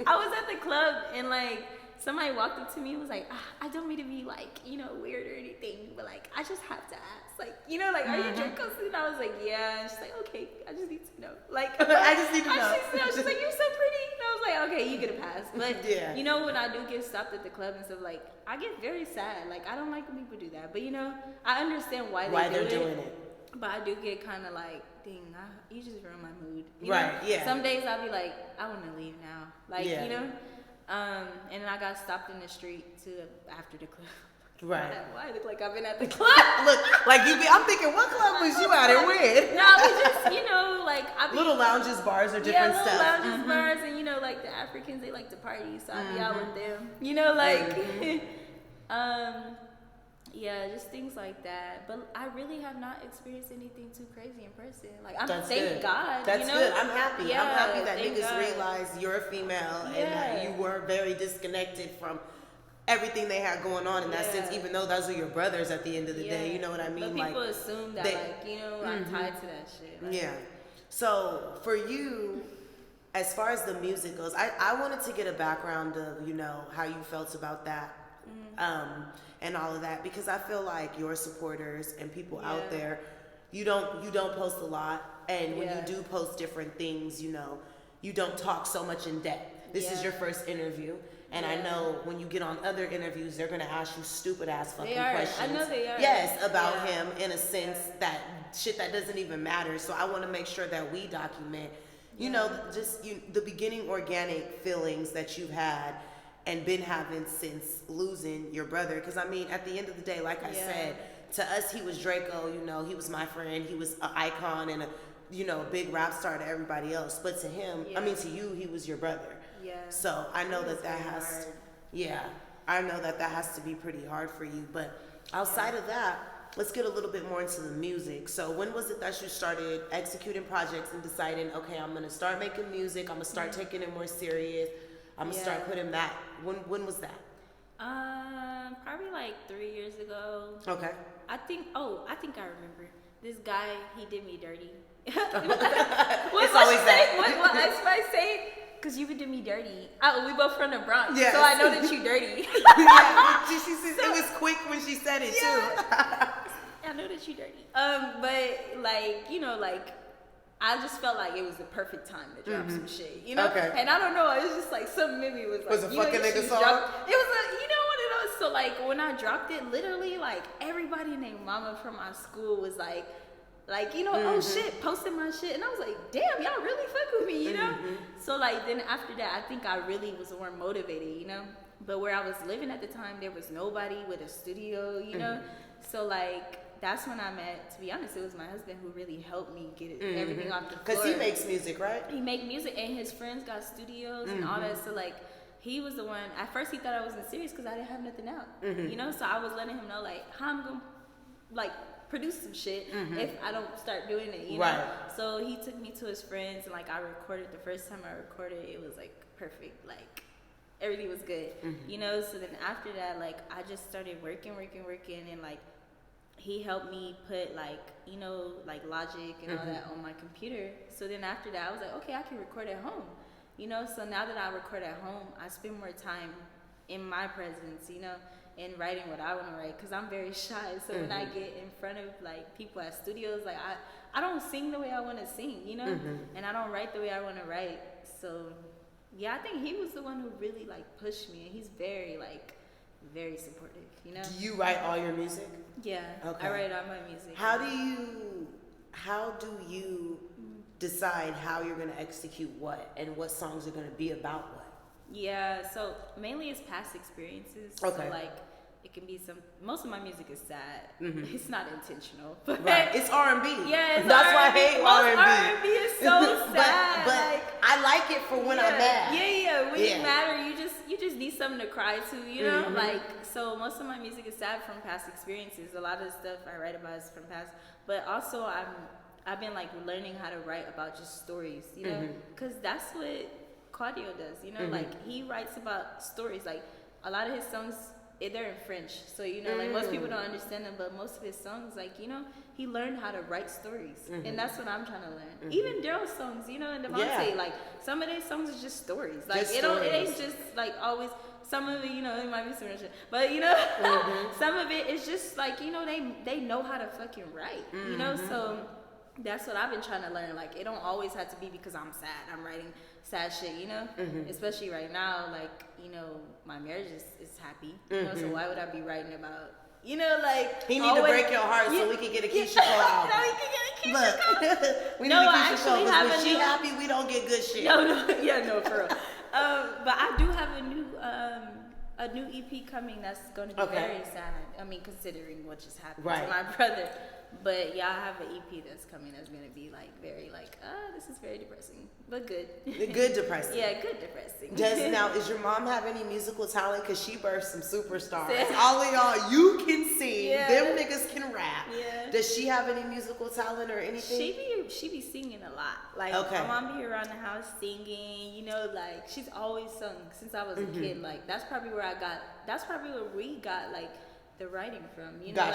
I was at the club and like somebody walked up to me and was like, I don't mean to be like, you know, weird or anything, but like I just have to ask. Like, you know, like, are you Draco? And I was like, yeah. And she's like, okay, I just need to know. Like
I just need to know.
She's like, you're so pretty. And I was like, okay, you get a pass. But
Yeah.
you know, when I do get stopped at the club and stuff, like I get very sad. Like I don't like when people do that. But you know, I understand why
they're doing it.
But I do get kind of like, dang, you just ruined my mood. You
Right,
know?
yeah.
Some days I'll be like, I want to leave now. Like,
Yeah.
you know? And then I got stopped in the street after the club.
Right.
Why I look like I've been at the club?
Look, like I'm thinking, what club was you at and when?
No, we just, you know, like I be,
Little lounges, bars, or different
little
stuff.
lounges, bars, and you know, like the Africans, they like to party, so I be out with them. You know, like, yeah, just things like that. But I really have not experienced anything too crazy in person. Like,
That's
thank
good.
God.
That's
you know?
good. I'm happy.
Yeah,
I'm happy that
thank
niggas
God.
realize you're a female and that you were very disconnected from everything they had going on in that sense, even though those are your brothers at the end of the day. You know what I mean?
But people
like,
assume that, like, you know, I'm tied to that shit. Like,
yeah. So for you, as far as the music goes, I wanted to get a background of, you know, how you felt about that and all of that, because I feel like your supporters and people out there, you don't post a lot, and when you do post different things, you know, you don't talk so much in depth. This is your first interview, and I know when you get on other interviews, they're gonna ask you stupid ass fucking questions.
I know they are.
Yes, about him in a sense that shit that doesn't even matter. So I want to make sure that we document, you know, just the beginning organic feelings that you've had and been having since losing your brother. Because I mean, at the end of the day, like I said, to us he was Draco. You know, he was my friend. He was an icon and a, you know, big rap star to everybody else. But to him, I mean, to you, he was your brother. Yeah. So I know that has, I know that has to be pretty hard for you. But outside of that, let's get a little bit more into the music. So when was it that you started executing projects and deciding, okay, I'm gonna start making music. I'm gonna start taking it more serious. I'm gonna start putting that. When was that?
Probably like 3 years ago.
Okay.
I think I remember. This guy, he did me dirty. What I say? Because you would do me dirty. We both from the Bronx, so I know that you dirty.
It was quick when she said it too.
I know that you dirty. But like, you know, like I just felt like it was the perfect time to drop some shit, you know. Okay. And I don't know, it was just like something in me was like,
was a fucking nigga song.
It was a, you know what it was. So like when I dropped it, literally like everybody named Mama from our school was like, you know, oh shit, posting my shit. And I was like, damn, y'all really fuck with me, you know? So like then after that, I think I really was more motivated, you know? But where I was living at the time, there was nobody with a studio, you know? So like, that's when I met, to be honest, it was my husband who really helped me get everything off the floor.
Because he makes music, right?
He make music, and his friends got studios and all that. So like, he was the one, at first he thought I wasn't serious because I didn't have nothing out, you know? So I was letting him know like, how I'm going to like, produce some shit if I don't start doing it, you know? So he took me to his friends, and like I recorded, the first time I recorded, it was like perfect, like everything was good, you know? So then after that, like I just started working, and like he helped me put like, you know, like Logic and all that on my computer. So then after that, I was like, okay, I can record at home, you know? So now that I record at home, I spend more time in my presence, you know, and writing what I want to write, because I'm very shy. So when I get in front of like people at studios, like I don't sing the way I want to sing, you know, and I don't write the way I want to write. So yeah, I think he was the one who really like pushed me, and he's very very supportive, you know.
Do you write all your music?
Yeah, okay. I write all my music.
How do you decide how you're going to execute what, and what songs are going to be about what?
Yeah, so mainly it's past experiences. Okay. So like it can be most of my music is sad. It's not intentional, but
it's R&B.
Yeah,
that's why I hate R&B.
R&B is so sad.
But like, I like it for when I'm mad.
Yeah. When you mad, or you just need something to cry to, you know? Like, so most of my music is sad from past experiences. A lot of the stuff I write about is from past, but also I've been like learning how to write about just stories, you know? Cuz that's what Claudio does, you know, like he writes about stories. Like a lot of his songs, they're in French, so you know, like most people don't understand them, but most of his songs, like, you know, he learned how to write stories, and that's what I'm trying to learn. Even Daryl's songs, you know, and Devontae, like some of their songs are just stories. Like it ain't just like always. Some of it, you know, it might be some shit, but you know, some of it is just like, you know, they know how to fucking write, you know, so. That's what I've been trying to learn. Like, it don't always have to be because I'm sad. I'm writing sad shit, you know? Especially right now, like, you know, my marriage is happy. You know, so why would I be writing about, you know, like...
He need to break your heart so we can get a Keisha Cole album.
No, he can get a Keisha Cole.
We need a Keisha Cole, because when she happy, we don't get good shit.
No, for real. But I do have a new EP coming that's going to be very sad. I mean, considering what just happened to my brother. But yeah, I have an EP that's coming that's going to be like very like, this is very depressing, but good.
Good depressing.
Yeah, good depressing.
Does your mom have any musical talent? Because she birthed some superstars. All of y'all, you can sing. Them niggas can rap. Yeah. Does she have any musical talent or anything?
She be singing a lot. Like my mom be around the house singing, you know, like she's always sung since I was a kid. Like that's probably where we got like the writing from, you know,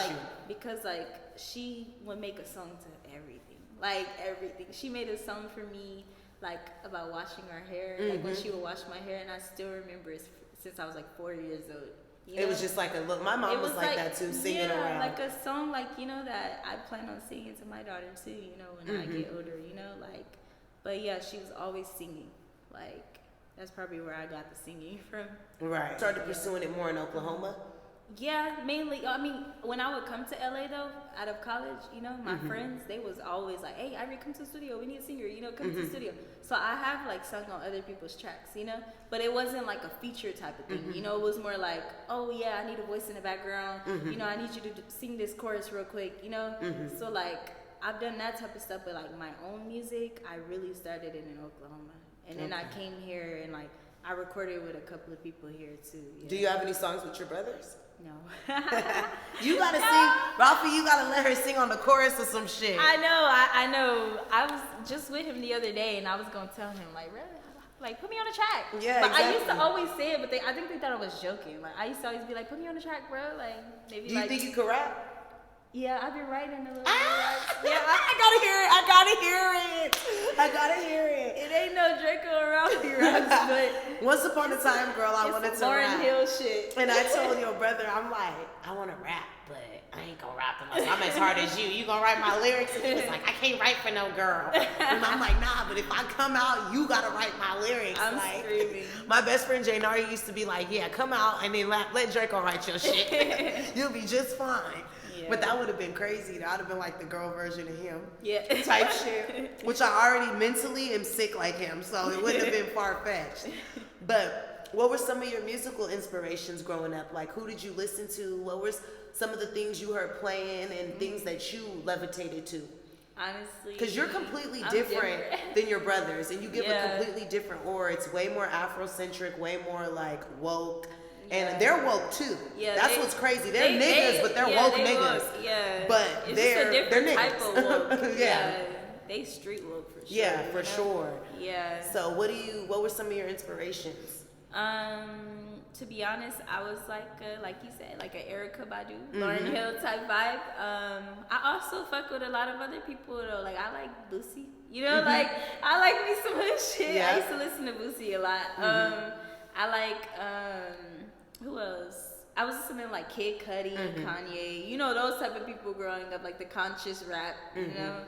because like she would make a song to everything. She made a song for me like about washing our hair, like when she would wash my hair, and I still remember it since I was like 4 years old. You know?
It was just like a look. My mom was like that too, singing around.
Like a song, like, you know, that I plan on singing to my daughter too, you know, when I get older, you know, like, but yeah, she was always singing. Like, that's probably where I got the singing from.
Right. Started pursuing it more in Oklahoma?
Yeah, mainly. I mean, when I would come to LA though, out of college, you know, my friends, they was always like, "Hey, Ivory, come to the studio. We need a singer. You know, come to the studio." So I have like sung on other people's tracks, you know, but it wasn't like a feature type of thing. You know, it was more like, "Oh yeah, I need a voice in the background. You know, I need you to sing this chorus real quick." You know, so like I've done that type of stuff, but like my own music, I really started it in Oklahoma, and then I came here and like I recorded with a couple of people here too. Yeah.
Do you have any songs with your brothers?
No.
You gotta sing, Ralphie. You gotta let her sing on the chorus or some shit.
I know. I was just with him the other day, and I was gonna tell him like, really, like put me on a track.
Yeah,
but
exactly.
I used to always say it, but I think they thought I was joking. Like I used to always be like, put me on a track, bro. Like maybe.
Do you think you could rap?
Yeah, I've been writing a little.
Yeah, I gotta hear it. I gotta hear it.
It ain't no Draco around here, but
Once upon a time, girl, I wanted to
Lauryn
rap.
Hill shit.
And I told your brother, I'm like, I want to rap, but I ain't gonna rap unless I'm as hard as you. You gonna write my lyrics? And he was like, I can't write for no girl. And I'm like, nah, but if I come out, you gotta write my lyrics.
I'm
like,
screaming.
My best friend Jay Nari used to be like, yeah, come out and then let Draco write your shit. You'll be just fine.
Yeah.
But that would have been crazy. That would have been like the girl version of him.
Yeah.
Type shit. Which I already mentally am sick like him, so it wouldn't have been far-fetched. But what were some of your musical inspirations growing up? Like, who did you listen to? What were some of the things you heard playing and things that you levitated to?
Honestly.
Because you're completely different than your brothers, and you give a completely different aura. It's way more Afrocentric, way more like woke. And they're woke too. Yeah, that's what's crazy. They're niggas, but they're woke niggas.
Woke, yeah.
But
it's
they're
just a different
niggas.
type of woke.
Yeah.
They street woke for sure.
Yeah, for sure.
Yeah.
So what were some of your inspirations?
To be honest, I was like you said, like an Erykah Badu, Lauryn Hill type vibe. I also fuck with a lot of other people though. Like I like Boosie. You know, like I like me some hood shit. Yeah. I used to listen to Boosie a lot. I like who else? I was listening to like Kid Cudi, Kanye, you know, those type of people growing up, like the conscious rap, you know.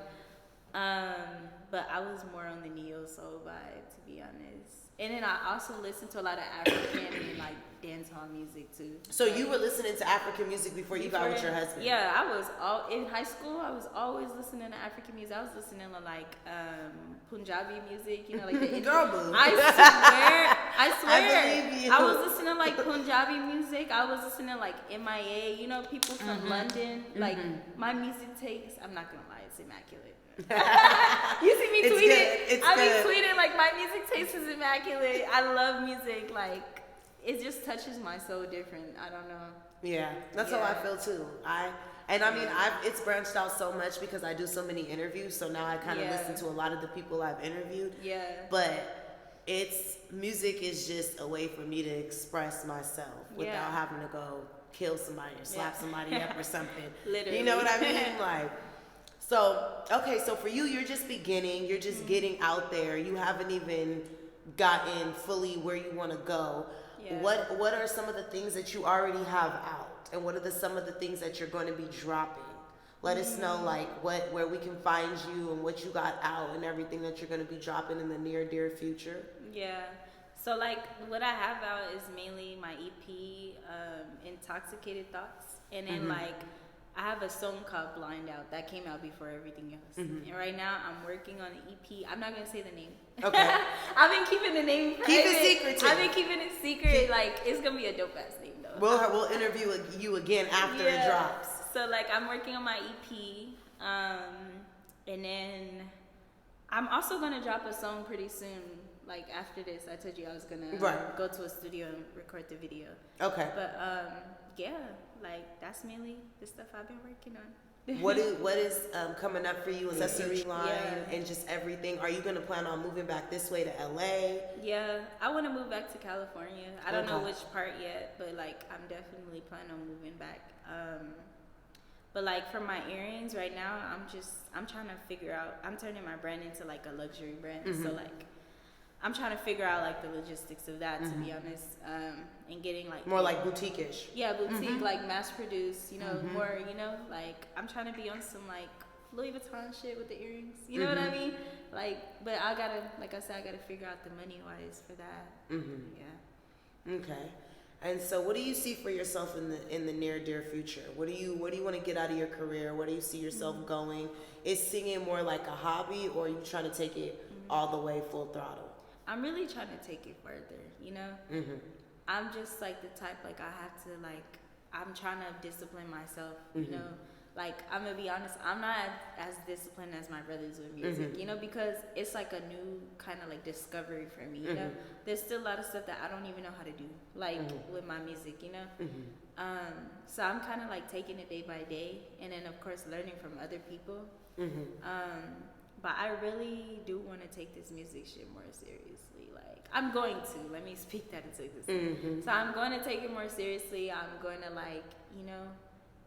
But I was more on the neo soul vibe, to be honest. And then I also listened to a lot of African and like dancehall music too.
So you were listening to African music before you got with your husband?
Yeah, I was in high school. I was always listening to African music. I was listening to like Punjabi music, you know, like the
girl boo.
I swear.
I believe you.
I was listening to like Punjabi music. I was listening to like MIA, you know, people from London. Like my music taste, I'm not gonna lie, it's immaculate. You see me tweeting. I be tweeting like my music taste is immaculate. I love music. Like it just touches my soul different. I don't know.
Yeah, that's how I feel too. I mean, it's branched out so much because I do so many interviews. So now I kind of listen to a lot of the people I've interviewed. Yeah. But music is just a way for me to express myself without having to go kill somebody or slap somebody up or something.
Literally.
You know what I mean? Like. So, okay, so for you, you're just beginning, you're just getting out there, you haven't even gotten fully where you want to go. Yeah. What are some of the things that you already have out, and what are some of the things that you're going to be dropping? Let us know, like, where we can find you and what you got out and everything that you're going to be dropping in the near, dear future.
Yeah. So, like, what I have out is mainly my EP, Intoxicated Thoughts, and then, like, I have a song called Blind Out that came out before everything else. And right now I'm working on an EP. I'm not going to say the name. Okay. I've been keeping the name private.
Keep it secret too.
I've been keeping it secret. Like, it's going to be a dope ass name though.
We'll interview you again after it drops.
So like I'm working on my EP. And then I'm also going to drop a song pretty soon. Like after this, I told you I was going to go to a studio and record the video. Okay. But yeah, like that's mainly the stuff I've been working on.
What is coming up for you, accessory line and just everything? Are you gonna plan on moving back this way to LA?
Yeah, I want to move back to California. I don't know which part yet, but like I'm definitely planning on moving back. But like for my earrings right now, I'm trying to figure out. I'm turning my brand into like a luxury brand. So like I'm trying to figure out like the logistics of that, to be honest, and getting like
more like boutique-ish.
Yeah, boutique, like mass produced, you know, more, you know, like I'm trying to be on some like Louis Vuitton shit with the earrings, you know what I mean? Like, but I gotta, like I said, I gotta figure out the money wise for that. Yeah.
Okay. And so, what do you see for yourself in the near dear future? What do you want to get out of your career? Where do you see yourself going? Is singing more like a hobby, or are you trying to take it all the way full throttle?
I'm really trying to take it further, you know? I'm just like the type, like I have to like, I'm trying to discipline myself, you know? Like, I'm gonna be honest, I'm not as disciplined as my brothers with music, you know, because it's like a new kind of like discovery for me, you know? There's still a lot of stuff that I don't even know how to do, like with my music, you know? So I'm kind of like taking it day by day, and then of course learning from other people. But I really do want to take this music shit more seriously. Like, I'm going to, let me speak that into existence. So I'm going to take it more seriously. I'm going to like, you know,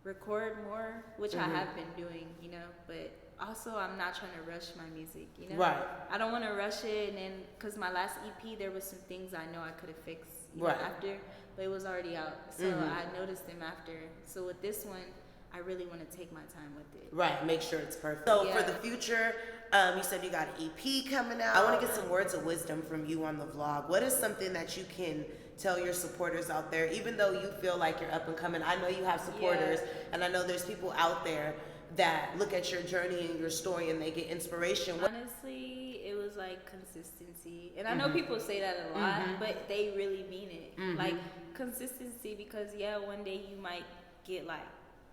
record more, which I have been doing, you know, but also I'm not trying to rush my music, you know.
Right.
I don't want to rush it, and then because my last EP, there was some things I know I could have fixed know, after, but it was already out, so I noticed them after. So with this one, I really want to take my time with it.
Right, make sure it's perfect. So for the future, you said you got an EP coming out. I want to get some words of wisdom from you on the vlog. What is something that you can tell your supporters out there, even though you feel like you're up and coming? I know you have supporters, and I know there's people out there that look at your journey and your story and they get inspiration.
Honestly, it was like consistency. And I know people say that a lot, but they really mean it. Like consistency, because one day you might get like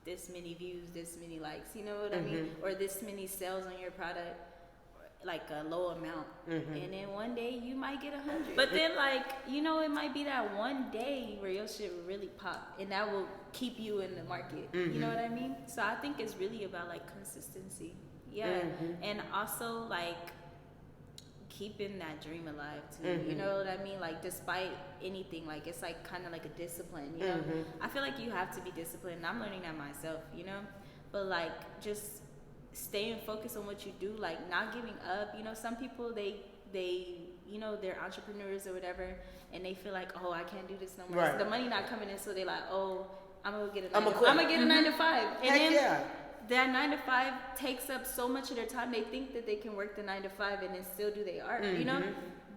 this many views, this many likes, you know what I mean? Or this many sales on your product, like a low amount. And then one day you might get 100. But then like, you know, it might be that one day where your shit will really pop, and that will keep you in the market. You know what I mean? So I think it's really about like consistency. And also like keeping that dream alive too. You know what I mean? Like despite anything, like it's like kind of like a discipline, you know? I feel like you have to be disciplined. I'm learning that myself, you know? But like just staying focused on what you do, like not giving up. You know, some people they you know, they're entrepreneurs or whatever, and they feel like, oh, I can't do this no more. So the money not coming in, so they like, oh, I'm gonna get a 9 to 5. And then that 9 to 5 takes up so much of their time. They think that they can work the 9 to 5 and then still do their art, you know?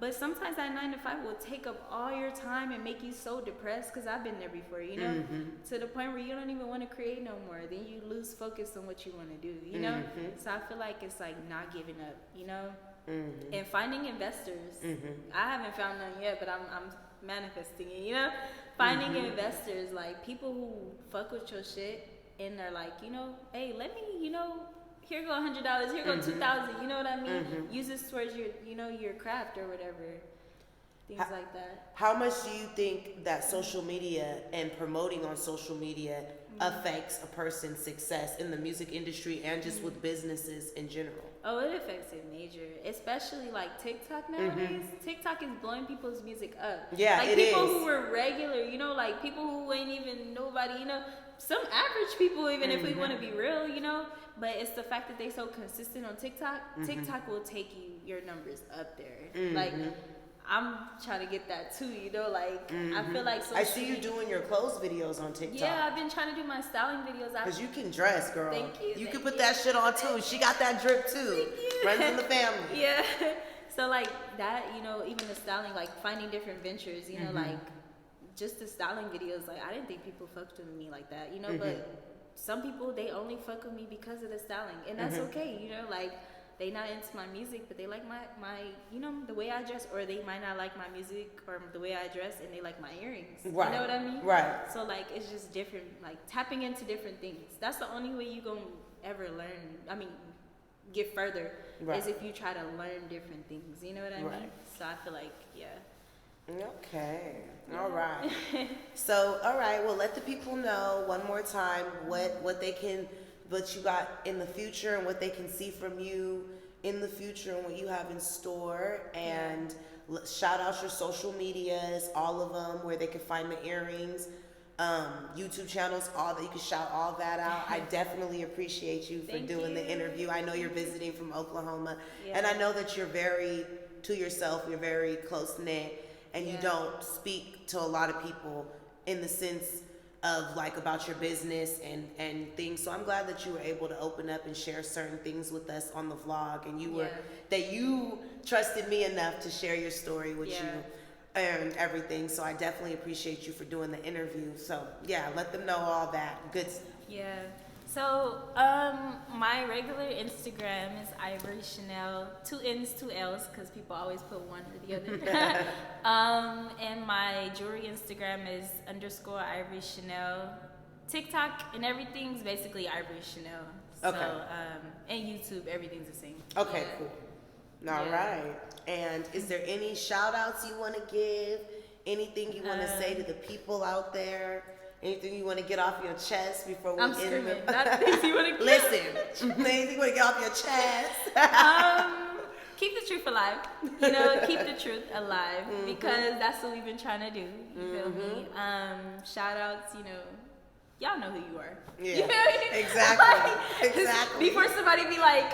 But sometimes that 9 to 5 will take up all your time and make you so depressed, because I've been there before, you know? To the point where you don't even want to create no more. Then you lose focus on what you want to do, you know? So I feel like it's like not giving up, you know? And finding investors. I haven't found none yet, but I'm manifesting it, you know? Finding investors, like people who fuck with your shit and they're like, you know, hey, let me, you know, here go $100, here go $2,000, you know what I mean? Use this towards your, you know, your craft or whatever, things like that.
How much do you think that social media and promoting on social media affects a person's success in the music industry and just with businesses in general?
Oh, it affects it major, especially like TikTok nowadays. TikTok is blowing people's music up.
Yeah,
like
it
people
is.
who were regular, you know, like people who ain't even nobody, you know, some average people, even if we want to be real, you know. But it's the fact that they so consistent on TikTok. TikTok will take your numbers up there. Like I'm trying to get that too, you know, like I feel like
I see you doing your clothes videos on TikTok.
Yeah, I've been trying to do my styling videos.
Because you can dress, girl.
Thank you.
You can put that shit on too. She got that drip too. Friends in the family.
Yeah. So like that, you know, even the styling, like finding different ventures, you know, like just the styling videos, like I didn't think people fucked with me like that, you know, but some people, they only fuck with me because of the styling, and that's okay, you know, like they not into my music, but they like my you know, the way I dress, or they might not like my music or the way I dress, and they like my earrings.
Right.
You know what I mean?
Right.
So like it's just different, like tapping into different things. That's the only way you gonna ever learn. I mean, get further is if you try to learn different things. You know what I mean? So I feel like
Okay. All right. So, all right. Well, let the people know one more time what you got in the future and what they can see from you in the future and what you have in store. And shout out your social medias, all of them, where they can find the earrings, YouTube channels, all that. You can shout all that out. I definitely appreciate you for doing the interview. I know you're visiting from Oklahoma, and I know that you're very to yourself. You're very close knit, and you don't speak to a lot of people in the sense of like about your business and things. So I'm glad that you were able to open up and share certain things with us on the vlog, and that you trusted me enough to share your story with you and everything. So I definitely appreciate you for doing the interview. So yeah, let them know all that good stuff.
Yeah. So my regular Instagram is Ivory Channell, 2 N's, 2 L's, because people always put one or the other. And my jewelry Instagram is _Ivory Channell. TikTok and everything's basically Ivory Channell. So, and YouTube, everything's the same.
Okay, cool. All right. And is there any shout outs you want to give? Anything you want to say to the people out there? Anything you want to get off your chest before we end it?
Not things you want to
Listen, anything you want to get off your chest?
Keep the truth alive. You know, keep the truth alive, because that's what we've been trying to do. You feel me? Shout outs, you know, y'all know who you are.
Yeah,
you know?
exactly.
Like,
exactly.
Before somebody be like,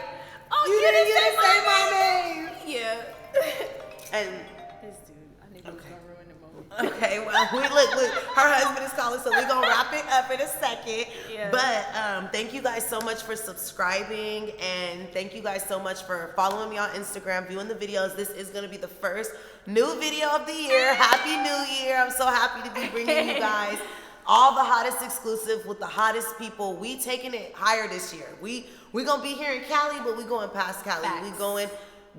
oh,
you didn't say my name.
Yeah.
And
this dude, I think he's gonna ruin the moment.
Okay, well, look, her husband is calling, so we're gonna wrap it up in a second.
Yeah.
But thank you guys so much for subscribing, and thank you guys so much for following me on Instagram, viewing the videos. This is gonna be the first new video of the year. Happy New Year! I'm so happy to be bringing you guys all the hottest exclusive with the hottest people. We taking it higher this year. We gonna be here in Cali, but we going past Cali.
Facts.
We going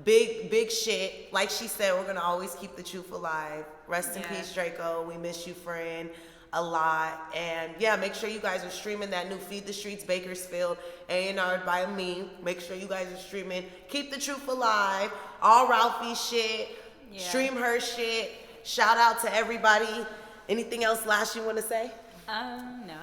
big shit. Like she said, we're gonna always keep the truth alive. Rest in peace, Draco. We miss you, friend, a lot. And yeah, make sure you guys are streaming that new Feed the Streets Bakersfield A&R by me. Make sure you guys are streaming Keep the Truth Alive, all Ralphie shit. Stream her shit. Shout out to everybody. Anything else last you want to say?
No.